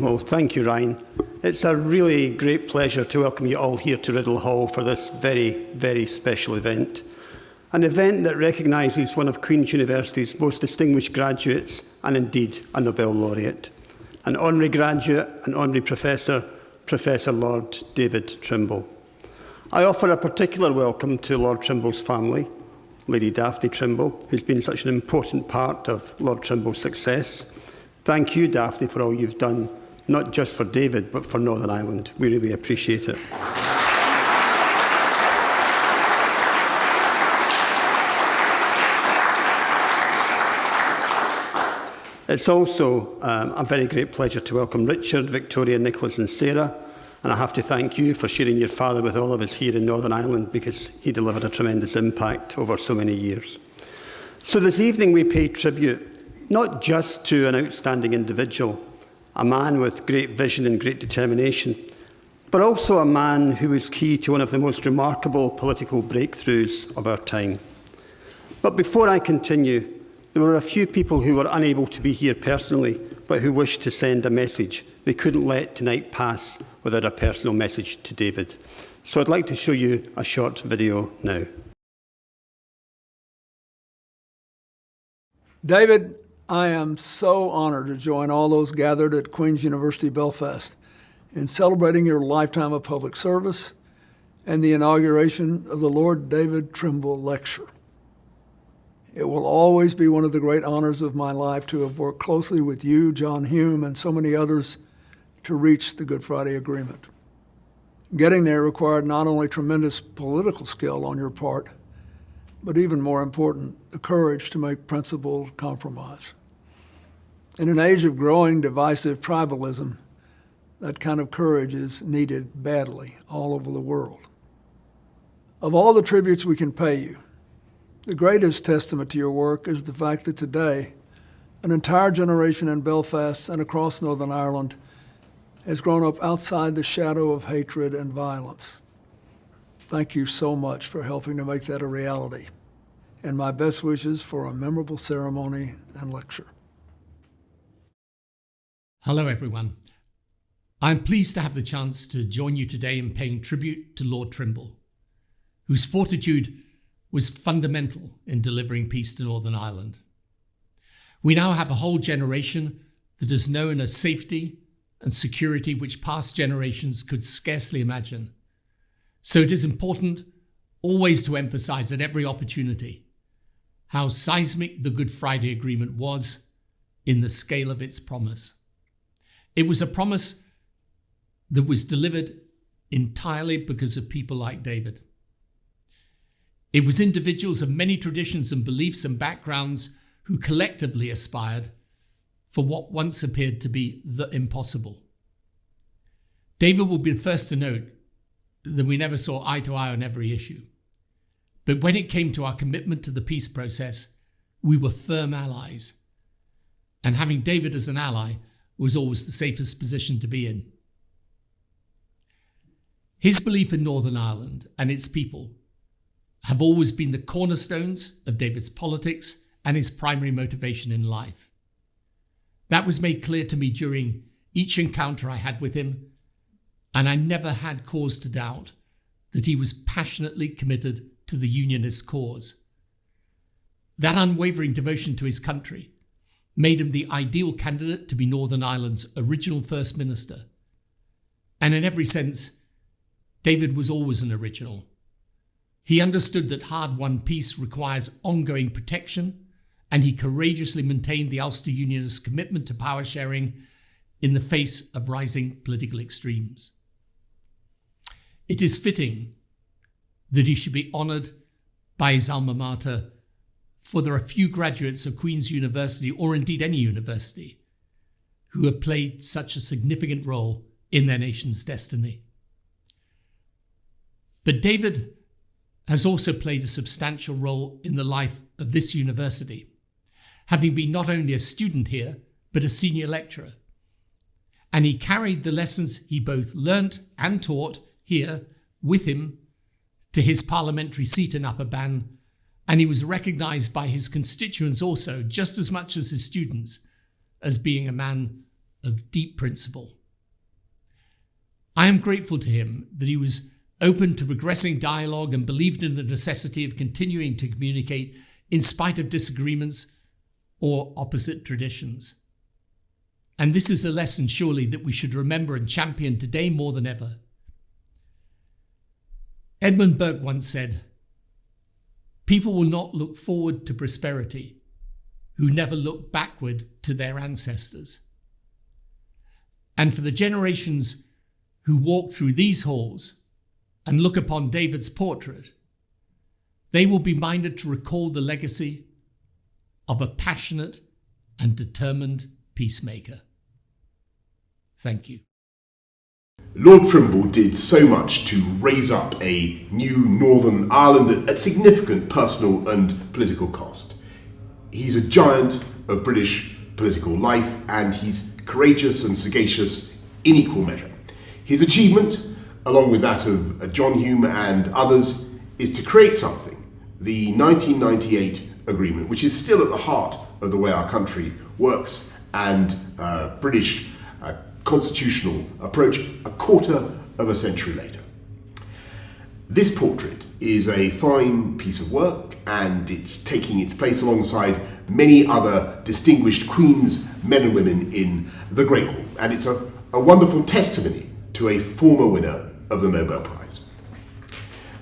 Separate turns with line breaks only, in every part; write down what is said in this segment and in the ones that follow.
Well, thank you, Ryan. It's a really great pleasure to welcome you all here to Riddle Hall for this very, very special event. An event that recognises one of Queen's University's most distinguished graduates and indeed a Nobel laureate. An honorary graduate and honorary professor, Professor Lord David Trimble. I offer a particular welcome to Lord Trimble's family, Lady Daphne Trimble, who's been such an important part of Lord Trimble's success. Thank you, Daphne, for all you've done, not just for David, but for Northern Ireland. We really appreciate it. It's also a very great pleasure to welcome Richard, Victoria, Nicholas and Sarah. And I have to thank you for sharing your father with all of us here in Northern Ireland, because he delivered a tremendous impact over so many years. So this evening we pay tribute not just to an outstanding individual, a man with great vision and great determination, but also a man who was key to one of the most remarkable political breakthroughs of our time. But before I continue, there were a few people who were unable to be here personally, but who wished to send a message. They couldn't let tonight pass without a personal message to David. So I'd like to show you a short video now.
David, I am so honoured to join all those gathered at Queen's University Belfast in celebrating your lifetime of public service and the inauguration of the Lord David Trimble Lecture. It will always be one of the great honors of my life to have worked closely with you, John Hume, and so many others to reach the Good Friday Agreement. Getting there required not only tremendous political skill on your part, but even more important, the courage to make principled compromise. In an age of growing divisive tribalism, that kind of courage is needed badly all over the world. Of all the tributes we can pay you, the greatest testament to your work is the fact that today, an entire generation in Belfast and across Northern Ireland has grown up outside the shadow of hatred and violence. Thank you so much for helping to make that a reality, and my best wishes for a memorable ceremony and lecture.
Hello, everyone. I'm pleased to have the chance to join you today in paying tribute to Lord Trimble, whose fortitude was fundamental in delivering peace to Northern Ireland. We now have a whole generation that has known a safety and security which past generations could scarcely imagine. So it is important always to emphasize at every opportunity how seismic the Good Friday Agreement was in the scale of its promise. It was a promise that was delivered entirely because of people like David. It was individuals of many traditions and beliefs and backgrounds who collectively aspired for what once appeared to be the impossible. David will be the first to note that we never saw eye to eye on every issue. But when it came to our commitment to the peace process, we were firm allies. And having David as an ally was always the safest position to be in. His belief in Northern Ireland and its people have always been the cornerstones of David's politics and his primary motivation in life. That was made clear to me during each encounter I had with him, and I never had cause to doubt that he was passionately committed to the Unionist cause. That unwavering devotion to his country made him the ideal candidate to be Northern Ireland's original First Minister. And in every sense, David was always an original. He understood that hard-won peace requires ongoing protection, and he courageously maintained the Ulster Unionists' commitment to power sharing in the face of rising political extremes. It is fitting that he should be honoured by his alma mater, for there are few graduates of Queen's University, or indeed any university, who have played such a significant role in their nation's destiny. But David has also played a substantial role in the life of this university, having been not only a student here, but a senior lecturer. And he carried the lessons he both learnt and taught here with him to his parliamentary seat in Upper Bann, and he was recognised by his constituents also, just as much as his students, as being a man of deep principle I am grateful to him that he was open to progressing dialogue and believed in the necessity of continuing to communicate in spite of disagreements or opposite traditions. And this is a lesson, surely, that we should remember and champion today more than ever. Edmund Burke once said, "People will not look forward to prosperity who never look backward to their ancestors." And for the generations who walk through these halls and look upon David's portrait, they will be minded to recall the legacy of a passionate and determined peacemaker. Thank you.
Lord Trimble did so much to raise up a new Northern Ireland at significant personal and political cost. He's a giant of British political life, and he's courageous and sagacious in equal measure. His achievement, along with that of John Hume and others, is to create something, the 1998 agreement, which is still at the heart of the way our country works and British constitutional approach a quarter of a century later. This portrait is a fine piece of work, and it's taking its place alongside many other distinguished Queen's men and women in the Great Hall, and it's a wonderful testimony to a former winner of the Nobel Prize.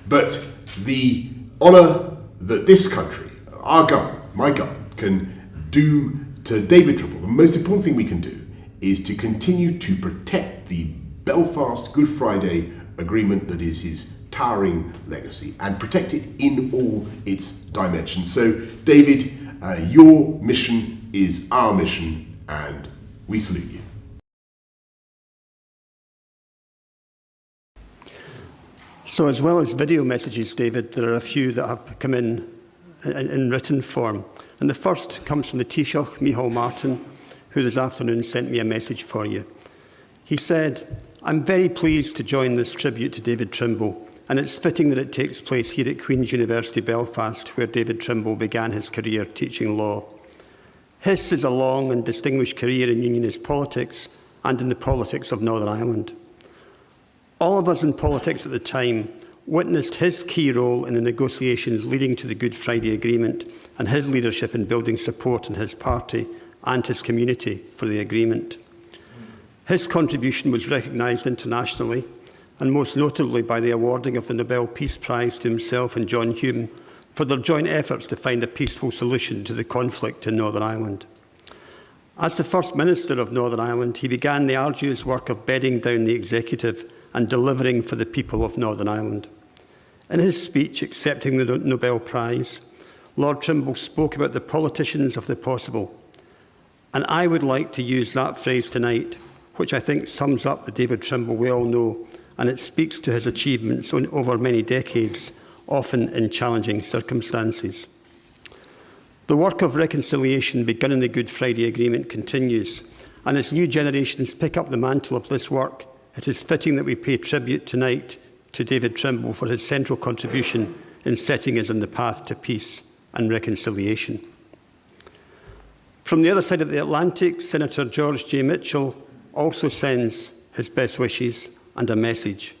But the honour that this country, our government, my government, can do to David Trimble, the most important thing we can do is to continue to protect the Belfast Good Friday Agreement that is his towering legacy, and protect it in all its dimensions. So, David, your mission is our mission, and we salute you.
So, as well as video messages, David, there are a few that have come in written form. And the first comes from the Taoiseach, Micheál Martin, who this afternoon sent me a message for you. He said, "I'm very pleased to join this tribute to David Trimble, and it's fitting that it takes place here at Queen's University Belfast, where David Trimble began his career teaching law. His is a long and distinguished career in unionist politics and in the politics of Northern Ireland. All of us in politics at the time witnessed his key role in the negotiations leading to the Good Friday Agreement and his leadership in building support in his party and his community for the agreement. His contribution was recognised internationally, and most notably by the awarding of the Nobel Peace Prize to himself and John Hume for their joint efforts to find a peaceful solution to the conflict in Northern Ireland. As the First Minister of Northern Ireland, he began the arduous work of bedding down the executive and delivering for the people of Northern Ireland. In his speech accepting the Nobel Prize, Lord Trimble spoke about the politicians of the possible, and I would like to use that phrase tonight, which I think sums up the David Trimble we all know, and it speaks to his achievements over many decades, often in challenging circumstances. The work of reconciliation begun in the Good Friday Agreement continues, and as new generations pick up the mantle of this work, it is fitting that we pay tribute tonight to David Trimble for his central contribution in setting us on the path to peace and reconciliation. From the other side of the Atlantic, Senator George J. Mitchell also sends his best wishes and a message.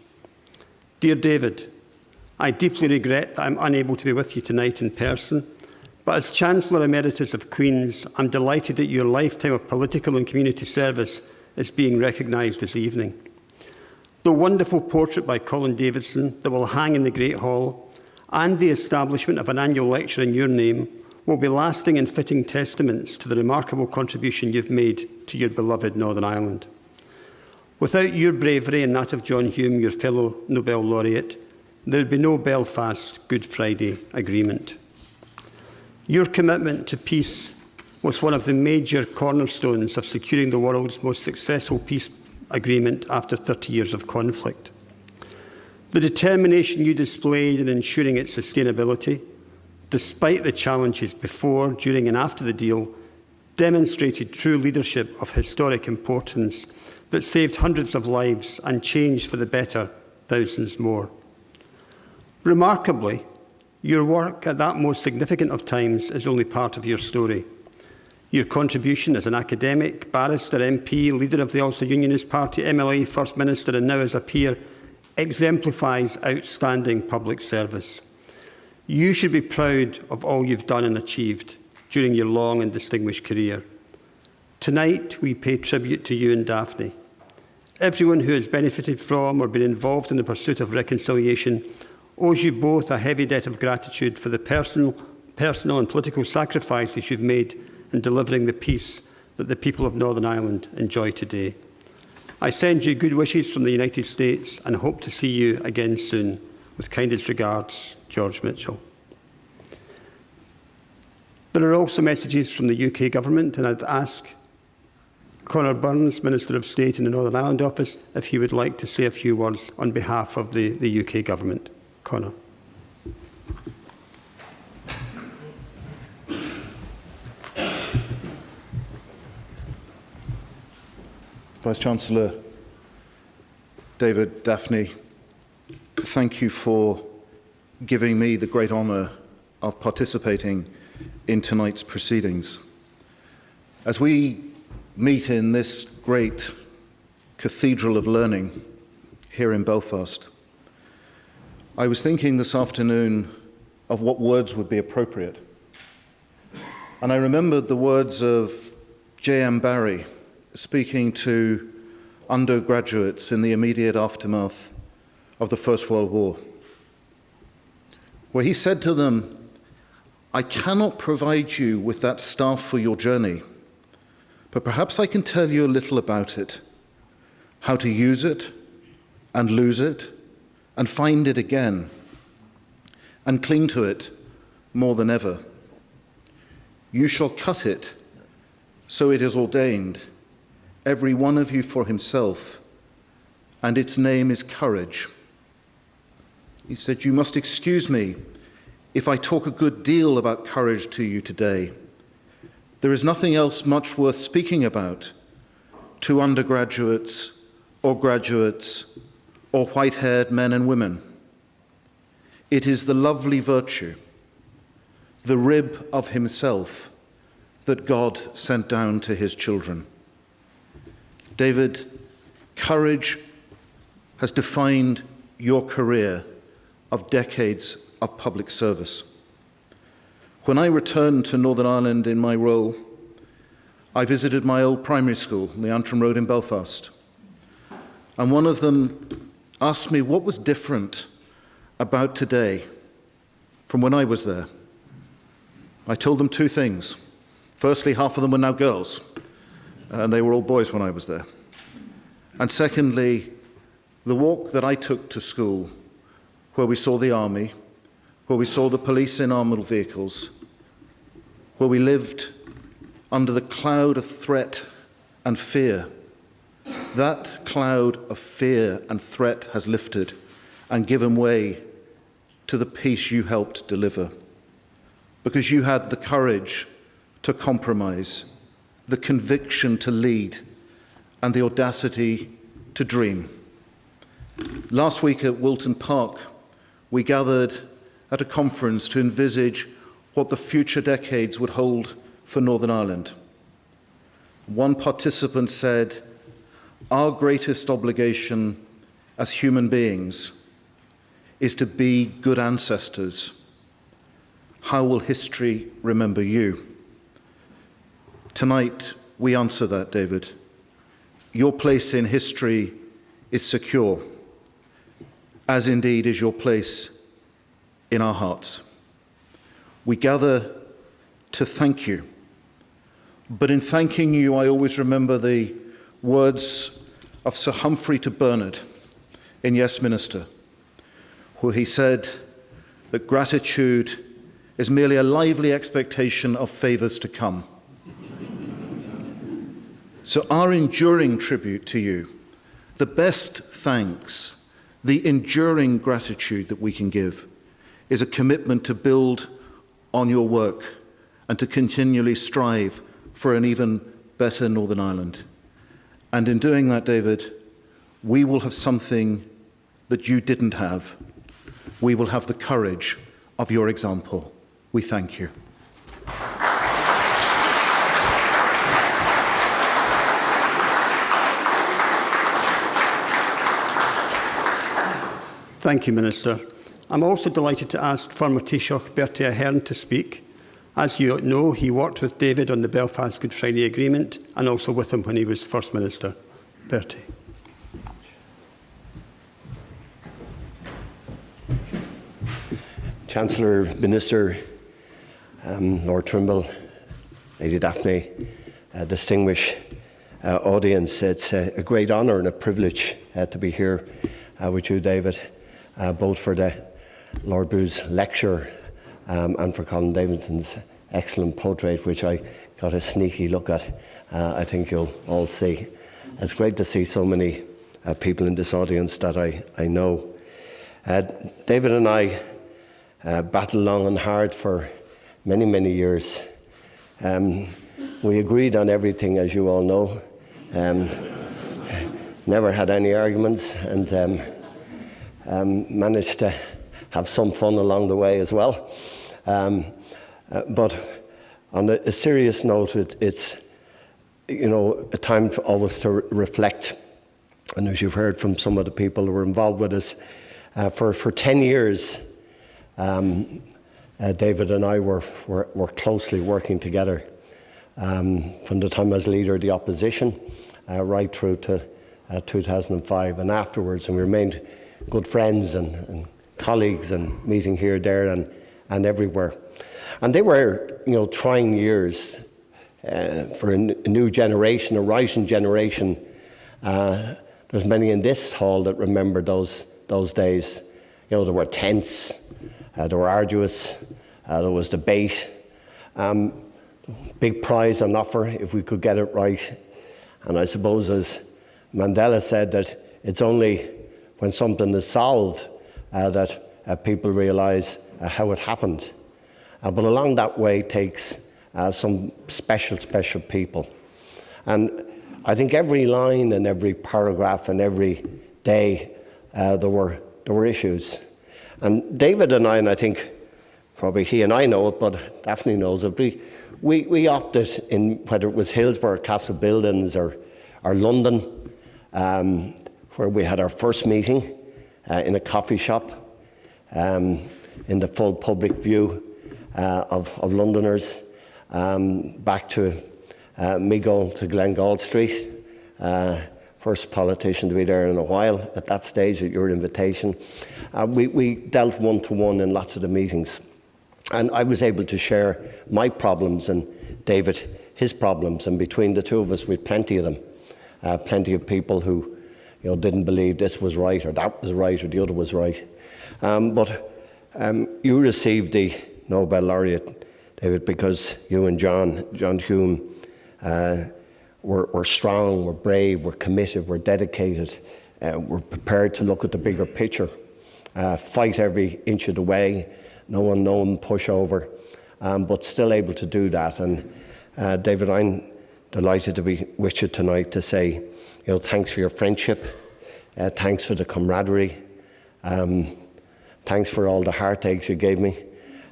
Dear David, I deeply regret that I'm unable to be with you tonight in person, but as Chancellor Emeritus of Queen's, I'm delighted that your lifetime of political and community service is being recognised this evening. The wonderful portrait by Colin Davidson that will hang in the Great Hall and the establishment of an annual lecture in your name will be lasting and fitting testaments to the remarkable contribution you've made to your beloved Northern Ireland. Without your bravery and that of John Hume, your fellow Nobel laureate, there would be no Belfast Good Friday Agreement. Your commitment to peace was one of the major cornerstones of securing the world's most successful peace agreement after 30 years of conflict. The determination you displayed in ensuring its sustainability, despite the challenges before, during and after the deal, demonstrated true leadership of historic importance that saved hundreds of lives and changed for the better thousands more. Remarkably, your work at that most significant of times is only part of your story. Your contribution as an academic, barrister, MP, leader of the Ulster Unionist Party, MLA, First Minister and now as a peer exemplifies outstanding public service. You should be proud of all you've done and achieved during your long and distinguished career. Tonight, we pay tribute to you and Daphne. Everyone who has benefited from or been involved in the pursuit of reconciliation owes you both a heavy debt of gratitude for the personal and political sacrifices you've made in delivering the peace that the people of Northern Ireland enjoy today. I send you good wishes from the United States and hope to see you again soon. With kindest regards, George Mitchell. There are also messages from the UK Government, and I'd ask Conor Burns, Minister of State in the Northern Ireland Office, if he would like to say a few words on behalf of the UK Government. Conor.
Vice-Chancellor David, Daphne, thank you for giving me the great honour of participating in tonight's proceedings. As we meet in this great cathedral of learning here in Belfast, I was thinking this afternoon of what words would be appropriate. And I remembered the words of J.M. Barrie speaking to undergraduates in the immediate aftermath of the First World War, where he said to them, "I cannot provide you with that staff for your journey, but perhaps I can tell you a little about it, how to use it and lose it and find it again and cling to it more than ever. You shall cut it, so it is ordained, every one of you for himself, and its name is courage." He said, "You must excuse me if I talk a good deal about courage to you today. There is nothing else much worth speaking about to undergraduates or graduates or white-haired men and women. It is the lovely virtue, the rib of himself that God sent down to his children." David, courage has defined your career of decades of public service. When I returned to Northern Ireland in my role, I visited my old primary school on the Antrim Road in Belfast. And one of them asked me what was different about today from when I was there. I told them two things. Firstly, half of them were now girls, and they were all boys when I was there. And secondly, the walk that I took to school, where we saw the army, where we saw the police in armoured vehicles, where we lived under the cloud of threat and fear, that cloud of fear and threat has lifted and given way to the peace you helped deliver, because you had the courage to compromise, the conviction to lead, and the audacity to dream. Last week at Wilton Park, we gathered at a conference to envisage what the future decades would hold for Northern Ireland. One participant said, "Our greatest obligation as human beings is to be good ancestors. How will history remember you?" Tonight, we answer that, David. Your place in history is secure, as indeed is your place in our hearts. We gather to thank you, but in thanking you, I always remember the words of Sir Humphrey to Bernard in Westminster, where he said that gratitude is merely a lively expectation of favours to come. So our enduring tribute to you, the best thanks, the enduring gratitude that we can give, is a commitment to build on your work and to continually strive for an even better Northern Ireland. And in doing that, David, we will have something that you didn't have. We will have the courage of your example. We thank you.
Thank you, Minister. I'm also delighted to ask former Taoiseach Bertie Ahern to speak. As you know, he worked with David on the Belfast Good Friday Agreement and also with him when he was First Minister. Bertie.
Chancellor, Minister, Lord Trimble, Lady Daphne, distinguished audience, it's a great honour and a privilege to be here with you, David, both for the Lord Boo's lecture and for Colin Davidson's excellent portrait, which I got a sneaky look at. I think you'll all see. It's great to see so many people in this audience that I know. David and I battled long and hard for many, many years. We agreed on everything, as you all know. Never had any arguments, and managed to have some fun along the way as well. But on a serious note, it's a time always to reflect. And as you've heard from some of the people who were involved with us, for 10 years, David and I were closely working together. From the time I was leader of the opposition, right through to 2005 and afterwards, and we remained good friends and colleagues, and meeting here, there, and everywhere. And they were, trying years for a new generation, a rising generation. There's many in this hall that remember those days. They were tense, they were arduous, there was debate. Big prize on offer if we could get it right. And I suppose, as Mandela said, that it's only when something is solved that people realise how it happened. But along that way takes some special people. And I think every line and every paragraph and every day there were issues. And David and I think probably he and I know it, but Daphne knows it, we opted in, whether it was Hillsborough Castle Buildings or London, where we had our first meeting in a coffee shop in the full public view of Londoners, back to me going to Glengall Street, first politician to be there in a while at that stage at your invitation. We dealt one-to-one in lots of the meetings. And I was able to share my problems and David his problems, and between the two of us we had plenty of them. Plenty of people who didn't believe this was right or that was right or the other was right. But you received the Nobel laureate, David, because you and John Hume were strong, were brave, were committed, were dedicated, were prepared to look at the bigger picture, fight every inch of the way, no unknown pushover, but still able to do that. And David, I'm delighted to be with you tonight to say, thanks for your friendship, thanks for the camaraderie, thanks for all the heartaches you gave me,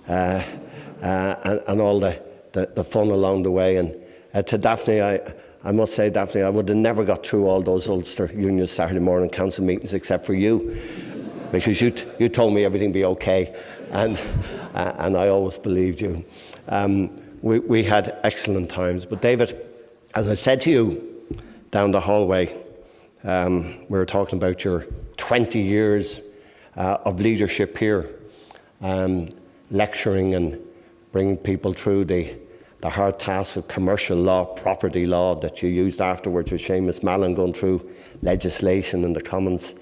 and all the fun along the way. And to Daphne, I must say, Daphne, I would have never got through all those Ulster Union Saturday morning council meetings except for you, because you told me everything would be okay, and I always believed you. We had excellent times. But David, as I said to you down the hallway, we were talking about your 20 years of leadership here, lecturing and bringing people through the hard task of commercial law, property law that you used afterwards with Seamus Mallon, going through legislation in the Commons.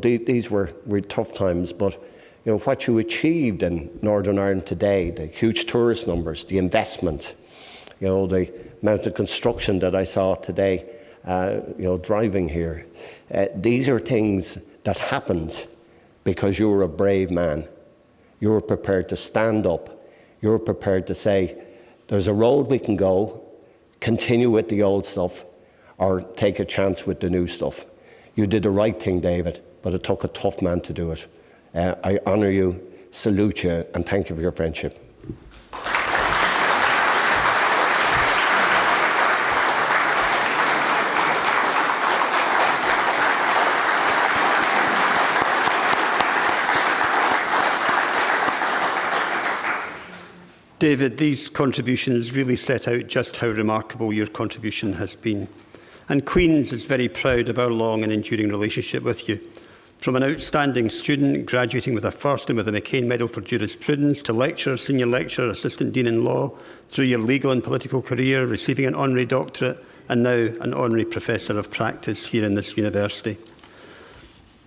These were tough times, but what you achieved in Northern Ireland today, the huge tourist numbers, the investment, the amount of construction that I saw today, driving here, these are things that happened because you were a brave man. You were prepared to stand up. You were prepared to say, there's a road we can go, continue with the old stuff, or take a chance with the new stuff. You did the right thing, David, but it took a tough man to do it. I honour you, salute you, and thank you for your friendship.
David, these contributions really set out just how remarkable your contribution has been. And Queen's is very proud of our long and enduring relationship with you. From an outstanding student, graduating with a first and with a McCain Medal for Jurisprudence, to lecturer, senior lecturer, assistant dean in law, through your legal and political career, receiving an honorary doctorate, and now an honorary professor of practice here in this university.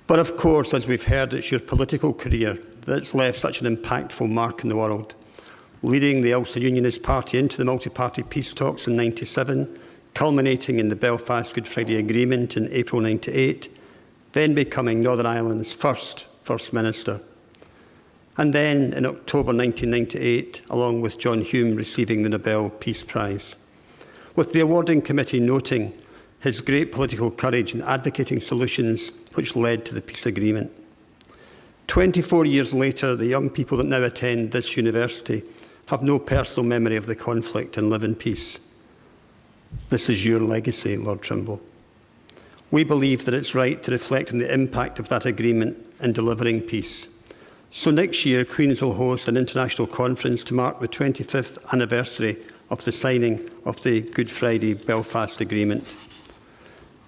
But of course, as we've heard, it's your political career that's left such an impactful mark in the world. Leading the Ulster Unionist Party into the multi-party peace talks in '97, culminating in the Belfast Good Friday Agreement in April '98, then becoming Northern Ireland's first First Minister. And then in October 1998, along with John Hume, receiving the Nobel Peace Prize. With the awarding committee noting his great political courage in advocating solutions which led to the peace agreement. 24 years later, the young people that now attend this university have no personal memory of the conflict and live in peace. This is your legacy, Lord Trimble. We believe that it's right to reflect on the impact of that agreement in delivering peace. So next year, Queen's will host an international conference to mark the 25th anniversary of the signing of the Good Friday Belfast Agreement.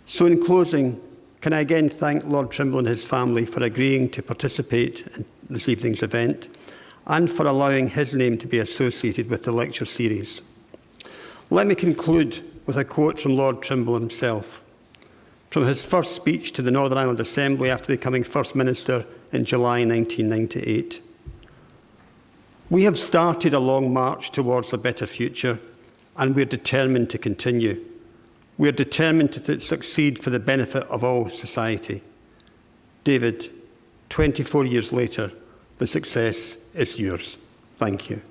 So in closing, can I again thank Lord Trimble and his family for agreeing to participate in this evening's event and for allowing his name to be associated with the lecture series. Let me conclude with a quote from Lord Trimble himself, from his first speech to the Northern Ireland Assembly after becoming First Minister in July 1998. We have started a long march towards a better future, and we're determined to continue. We're determined to succeed for the benefit of all society. David, 24 years later, the success is yours. Thank you.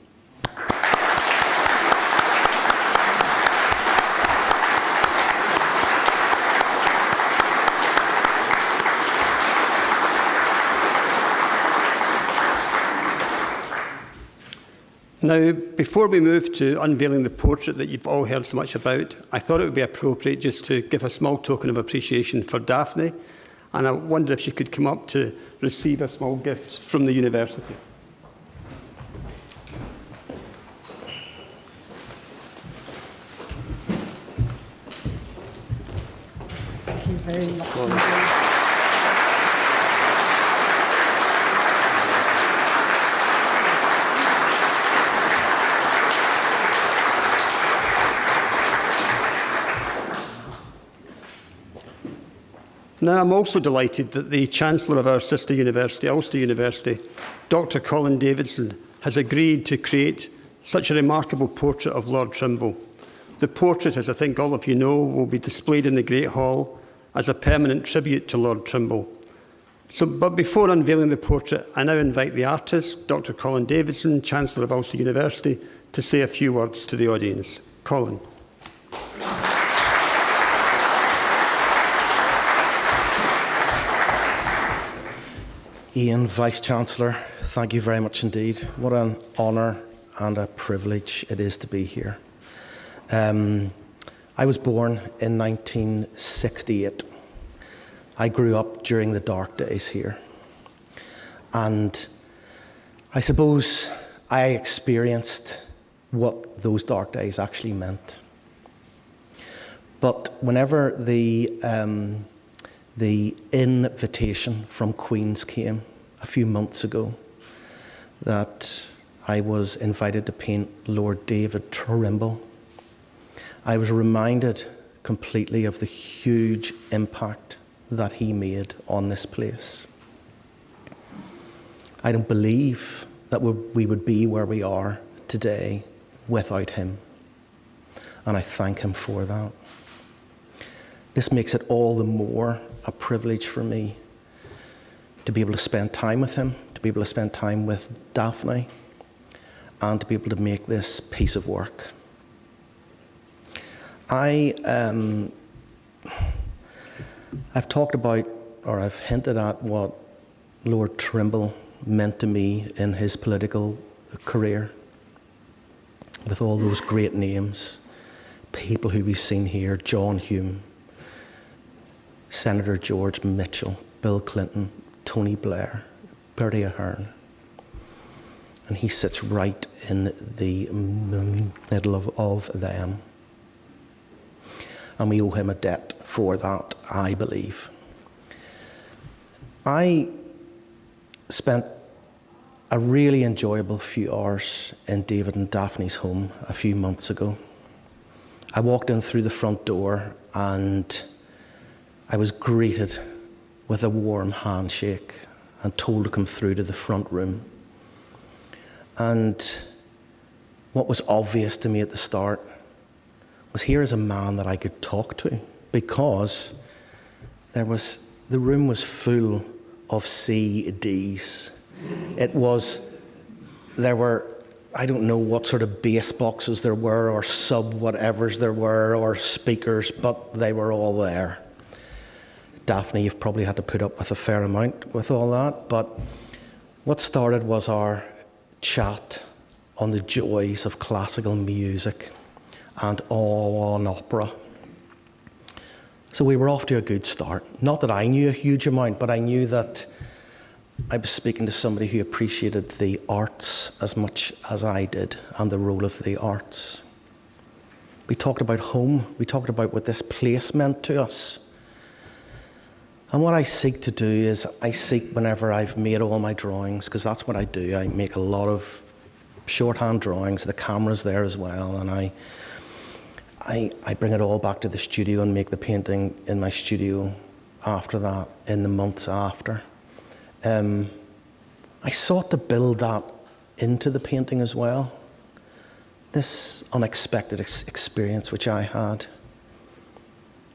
Now, before we move to unveiling the portrait that you've all heard so much about, I thought it would be appropriate just to give a small token of appreciation for Daphne, and I wonder if she could come up to receive a small gift from the university.
Thank you very much.
Now, I'm also delighted that the Chancellor of our sister university, Ulster University, Dr. Colin Davidson, has agreed to create such a remarkable portrait of Lord Trimble. The portrait, as I think all of you know, will be displayed in the Great Hall as a permanent tribute to Lord Trimble. But before unveiling the portrait, I now invite the artist, Dr. Colin Davidson, Chancellor of Ulster University, to say a few words to the audience. Colin.
Ian, Vice-Chancellor, thank you very much indeed. What an honour and a privilege it is to be here. I was born in 1968. I grew up during the dark days here. And I suppose I experienced what those dark days actually meant. But whenever the invitation from Queen's came a few months ago that I was invited to paint Lord David Trimble, I was reminded completely of the huge impact that he made on this place. I don't believe that we would be where we are today without him, and I thank him for that. This makes it all the more a privilege for me to be able to spend time with him, to be able to spend time with Daphne, and to be able to make this piece of work. I've talked about, or I've hinted at what Lord Trimble meant to me in his political career, with all those great names, people who we've seen here, John Hume, Senator George Mitchell, Bill Clinton, Tony Blair, Bertie Ahern. and he sits right in the middle of them. And we owe him a debt for that, I believe. I spent a really enjoyable few hours in David and Daphne's home a few months ago. I walked in through the front door and I was greeted with a warm handshake and told to come through to the front room. And what was obvious to me at the start was, here is a man that I could talk to, because the room was full of CDs. There were, I don't know what sort of bass boxes there were, or sub-whatevers there were, or speakers, but they were all there. Daphne, you've probably had to put up with a fair amount with all that, but what started was our chat on the joys of classical music and on opera. So we were off to a good start. Not that I knew a huge amount, but I knew that I was speaking to somebody who appreciated the arts as much as I did, and the role of the arts. We talked about home. We talked about what this place meant to us. And what I seek to do is, I seek, whenever I've made all my drawings, because that's what I do, I make a lot of shorthand drawings, the camera's there as well, and I bring it all back to the studio and make the painting in my studio after that, in the months after. I sought to build that into the painting as well, this unexpected experience which I had.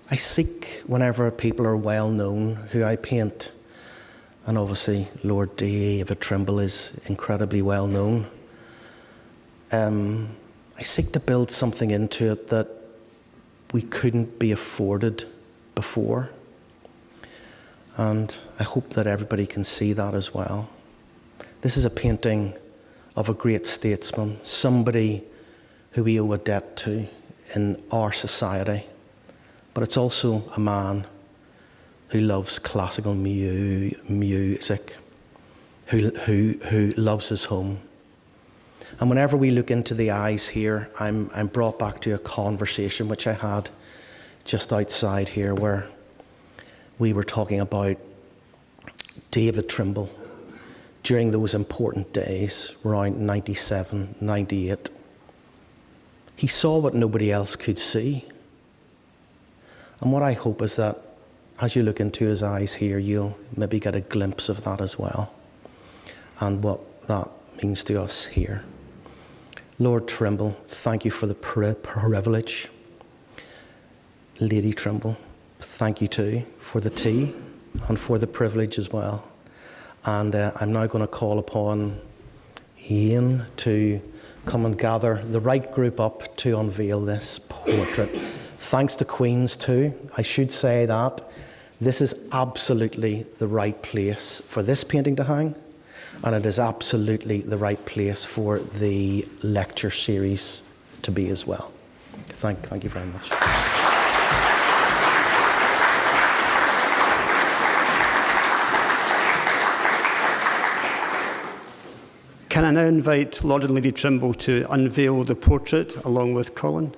I seek, whenever people are well known who I paint, and obviously Lord David Trimble is incredibly well known, I seek to build something into it that we couldn't be afforded before. And I hope that everybody can see that as well. This is a painting of a great statesman, somebody who we owe a debt to in our society. But it's also a man who loves classical music, who loves his home. And whenever we look into the eyes here, I'm brought back to a conversation which I had just outside here, where we were talking about David Trimble during those important days, around 97, 98. He saw what nobody else could see. And what I hope is that as you look into his eyes here, you'll maybe get a glimpse of that as well, and what that means to us here. Lord Trimble, thank you for the privilege. Lady Trimble, thank you too for the tea and for the privilege as well. And I'm now going to call upon Ian to come and gather the right group up to unveil this portrait. Thanks to Queen's too. I should say that this is absolutely the right place for this painting to hang, and it is absolutely the right place for the lecture series to be as well. Thank you very much.
Can I now invite Lord and Lady Trimble to unveil the portrait along with Colin?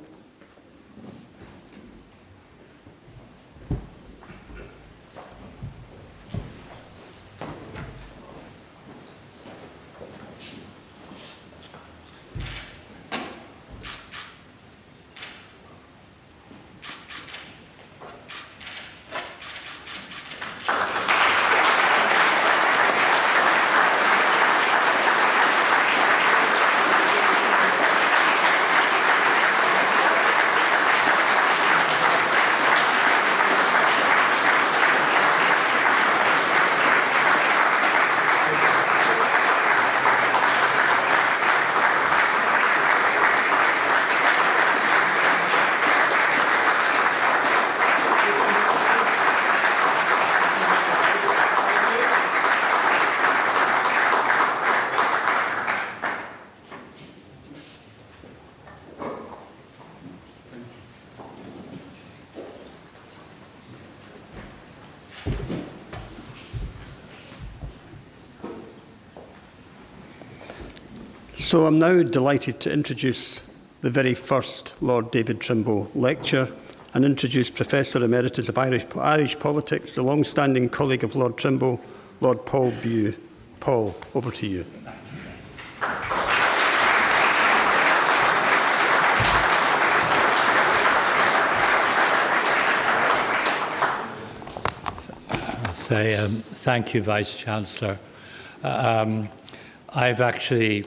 So I'm now delighted to introduce the very first Lord David Trimble Lecture and introduce Professor Emeritus of Irish Politics, the long-standing colleague of Lord Trimble, Lord Paul Bew. Paul, over to you.
Thank you, Vice-Chancellor. I've actually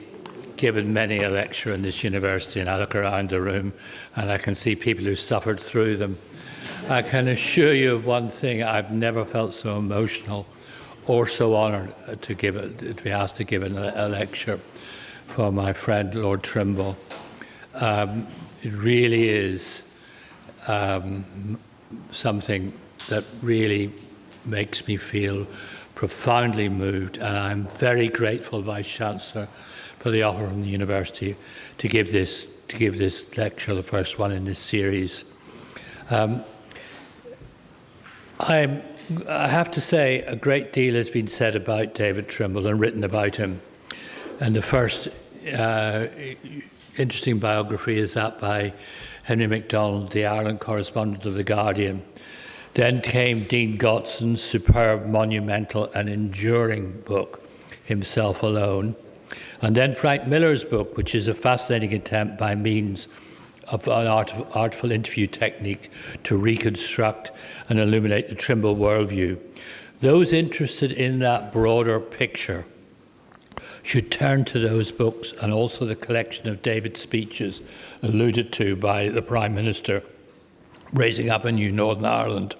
given many a lecture in this university, and I look around the room and I can see people who suffered through them. I can assure you of one thing: I've never felt so emotional or so honoured to be asked to give a lecture for my friend Lord Trimble. It really is something that really makes me feel profoundly moved, and I'm very grateful, Vice-Chancellor, for the offer from the university to give this lecture, the first one in this series. I have to say a great deal has been said about David Trimble and written about him, and the first interesting biography is that by Henry MacDonald, the Ireland correspondent of The Guardian. Then came Dean Gotson's superb, monumental and enduring book, Himself Alone. And then Frank Miller's book, which is a fascinating attempt by means of an artful interview technique to reconstruct and illuminate the Trimble worldview. Those interested in that broader picture should turn to those books, and also the collection of David's speeches alluded to by the Prime Minister, raising up a new Northern Ireland.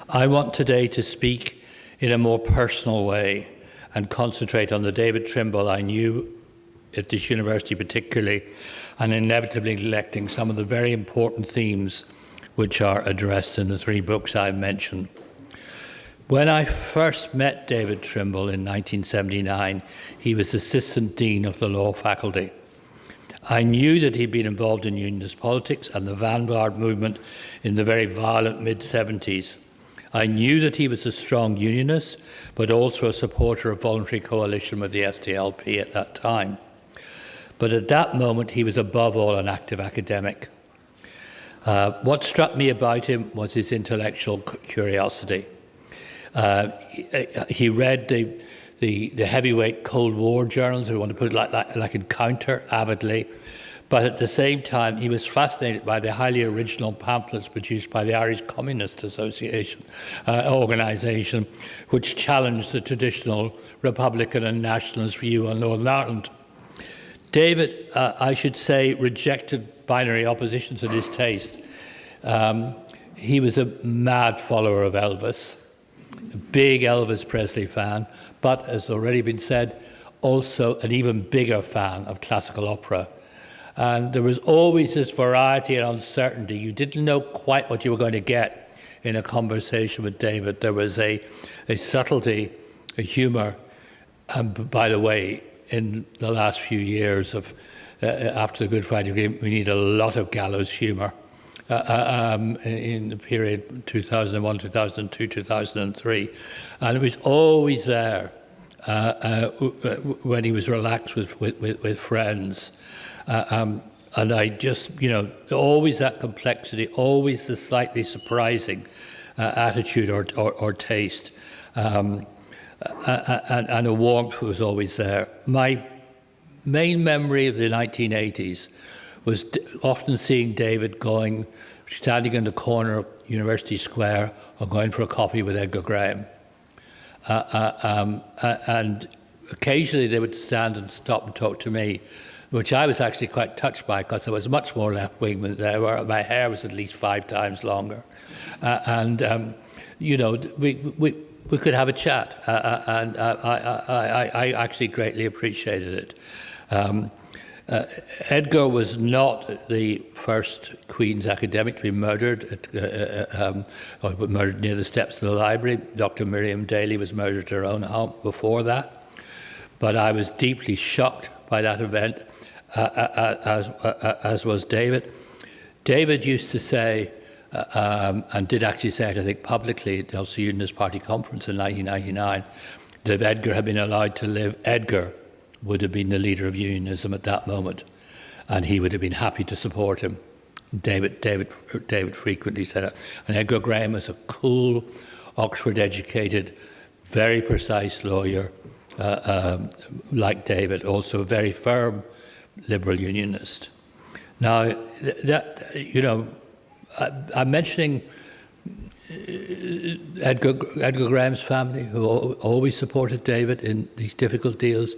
I want today to speak in a more personal way and concentrate on the David Trimble I knew at this university particularly, and inevitably neglecting some of the very important themes which are addressed in the three books I've mentioned. When I first met David Trimble in 1979, he was Assistant Dean of the Law Faculty. I knew that he'd been involved in unionist politics and the vanguard movement in the very violent mid-70s. I knew that he was a strong unionist, but also a supporter of voluntary coalition with the SDLP at that time. But at that moment, he was above all an active academic. What struck me about him was his intellectual curiosity. He read the heavyweight Cold War journals, if we want to put it like Encounter, avidly. But at the same time, he was fascinated by the highly original pamphlets produced by the Irish Communist Association organisation, which challenged the traditional Republican and nationalist view on Northern Ireland. David, I should say, rejected binary opposition to his taste. He was a mad follower of Elvis, a big Elvis Presley fan, but, as already been said, also an even bigger fan of classical opera. And there was always this variety and uncertainty. You didn't know quite what you were going to get in a conversation with David. There was a subtlety, a humour, and by the way, in the last few years of after the Good Friday Agreement, we need a lot of gallows humour. In the period 2001, 2002, 2003. And it was always there when he was relaxed with friends. And I just, always that complexity, always the slightly surprising attitude or taste. And a warmth was always there. My main memory of the 1980s was often seeing David standing in the corner of University Square or going for a coffee with Edgar Graham. And occasionally they would stand and stop and talk to me, which I was actually quite touched by because I was much more left-wing than they were. My hair was at least 5 times longer. We could have a chat, and I actually greatly appreciated it. Edgar was not the first Queen's academic to be murdered, murdered near the steps of the library. Dr. Miriam Daly was murdered at her own home before that. But I was deeply shocked by that event, as was David. David used to say, and did actually say it, I think, publicly at the Ulster Unionist Party conference in 1999, that if Edgar had been allowed to live, Edgar would have been the leader of unionism at that moment, and he would have been happy to support him. David frequently said it. And Edgar Graham was a cool, Oxford-educated, very precise lawyer, like David, also a very firm liberal unionist. Now, I'm mentioning Edgar Graham's family, who always supported David in these difficult deals.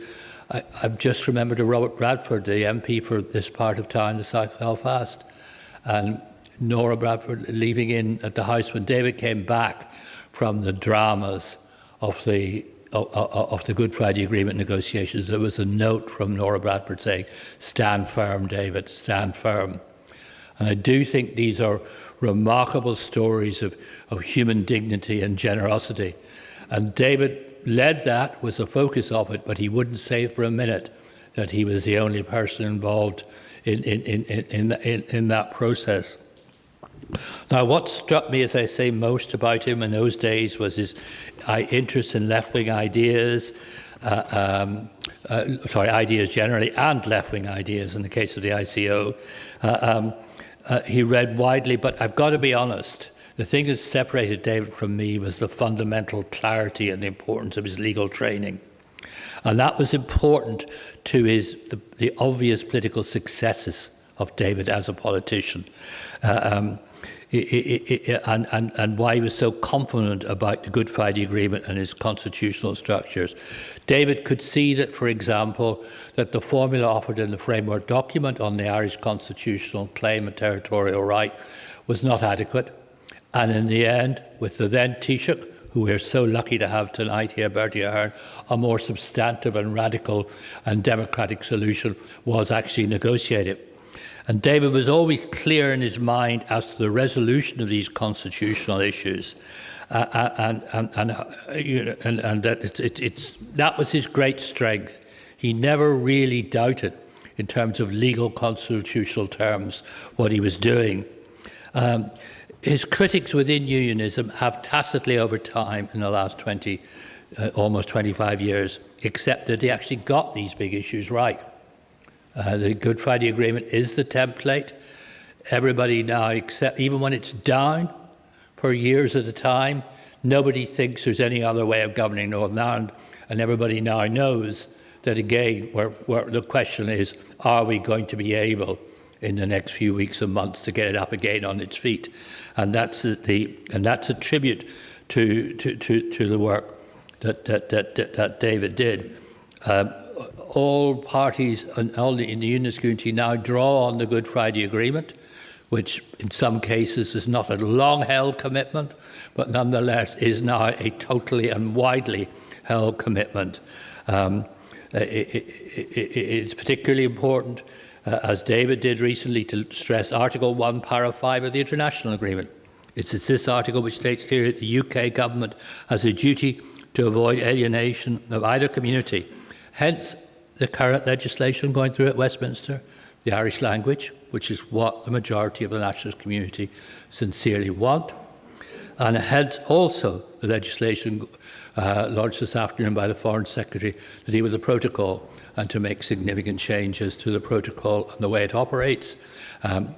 I've just remembered Robert Bradford, the MP for this part of town, the South Belfast, and Nora Bradford leaving in at the house when David came back from the dramas of the Good Friday Agreement negotiations. There was a note from Nora Bradford saying, "Stand firm, David, stand firm." And I do think these are remarkable stories of human dignity and generosity. And David led that, was the focus of it, but he wouldn't say for a minute that he was the only person involved in that process. Now, what struck me, as I say, most about him in those days was his interest in left-wing ideas, ideas generally, and left-wing ideas in the case of the ICO. He read widely, but I've got to be honest, the thing that separated David from me was the fundamental clarity and the importance of his legal training. And that was important to the obvious political successes of David as a politician. And why he was so confident about the Good Friday Agreement and his constitutional structures. David could see that, for example, that the formula offered in the framework document on the Irish constitutional claim and territorial right was not adequate. And in the end, with the then Taoiseach, who we're so lucky to have tonight here, Bertie Ahern, a more substantive and radical and democratic solution was actually negotiated. And David was always clear in his mind as to the resolution of these constitutional issues, and that was his great strength. He never really doubted, in terms of legal constitutional terms, what he was doing. His critics within unionism have tacitly, over time, in the last almost 25 years, accepted he actually got these big issues right. The Good Friday Agreement is the template. Everybody now accepts, even when it's down for years at a time, nobody thinks there's any other way of governing Northern Ireland, and everybody now knows that, again, where the question is, are we going to be able, in the next few weeks and months, to get it up again on its feet? And that's a tribute to the work that David did. All parties in the unionist community now draw on the Good Friday Agreement, which in some cases is not a long-held commitment, but nonetheless is now a totally and widely held commitment. It's particularly important, as David did recently, to stress Article 1, Para 5 of the International Agreement. It's this article which states here that the UK government has a duty to avoid alienation of either community. Hence, the current legislation going through at Westminster, the Irish language, which is what the majority of the nationalist community sincerely want. And hence also the legislation launched this afternoon by the Foreign Secretary to deal with the protocol and to make significant changes to the protocol and the way it operates,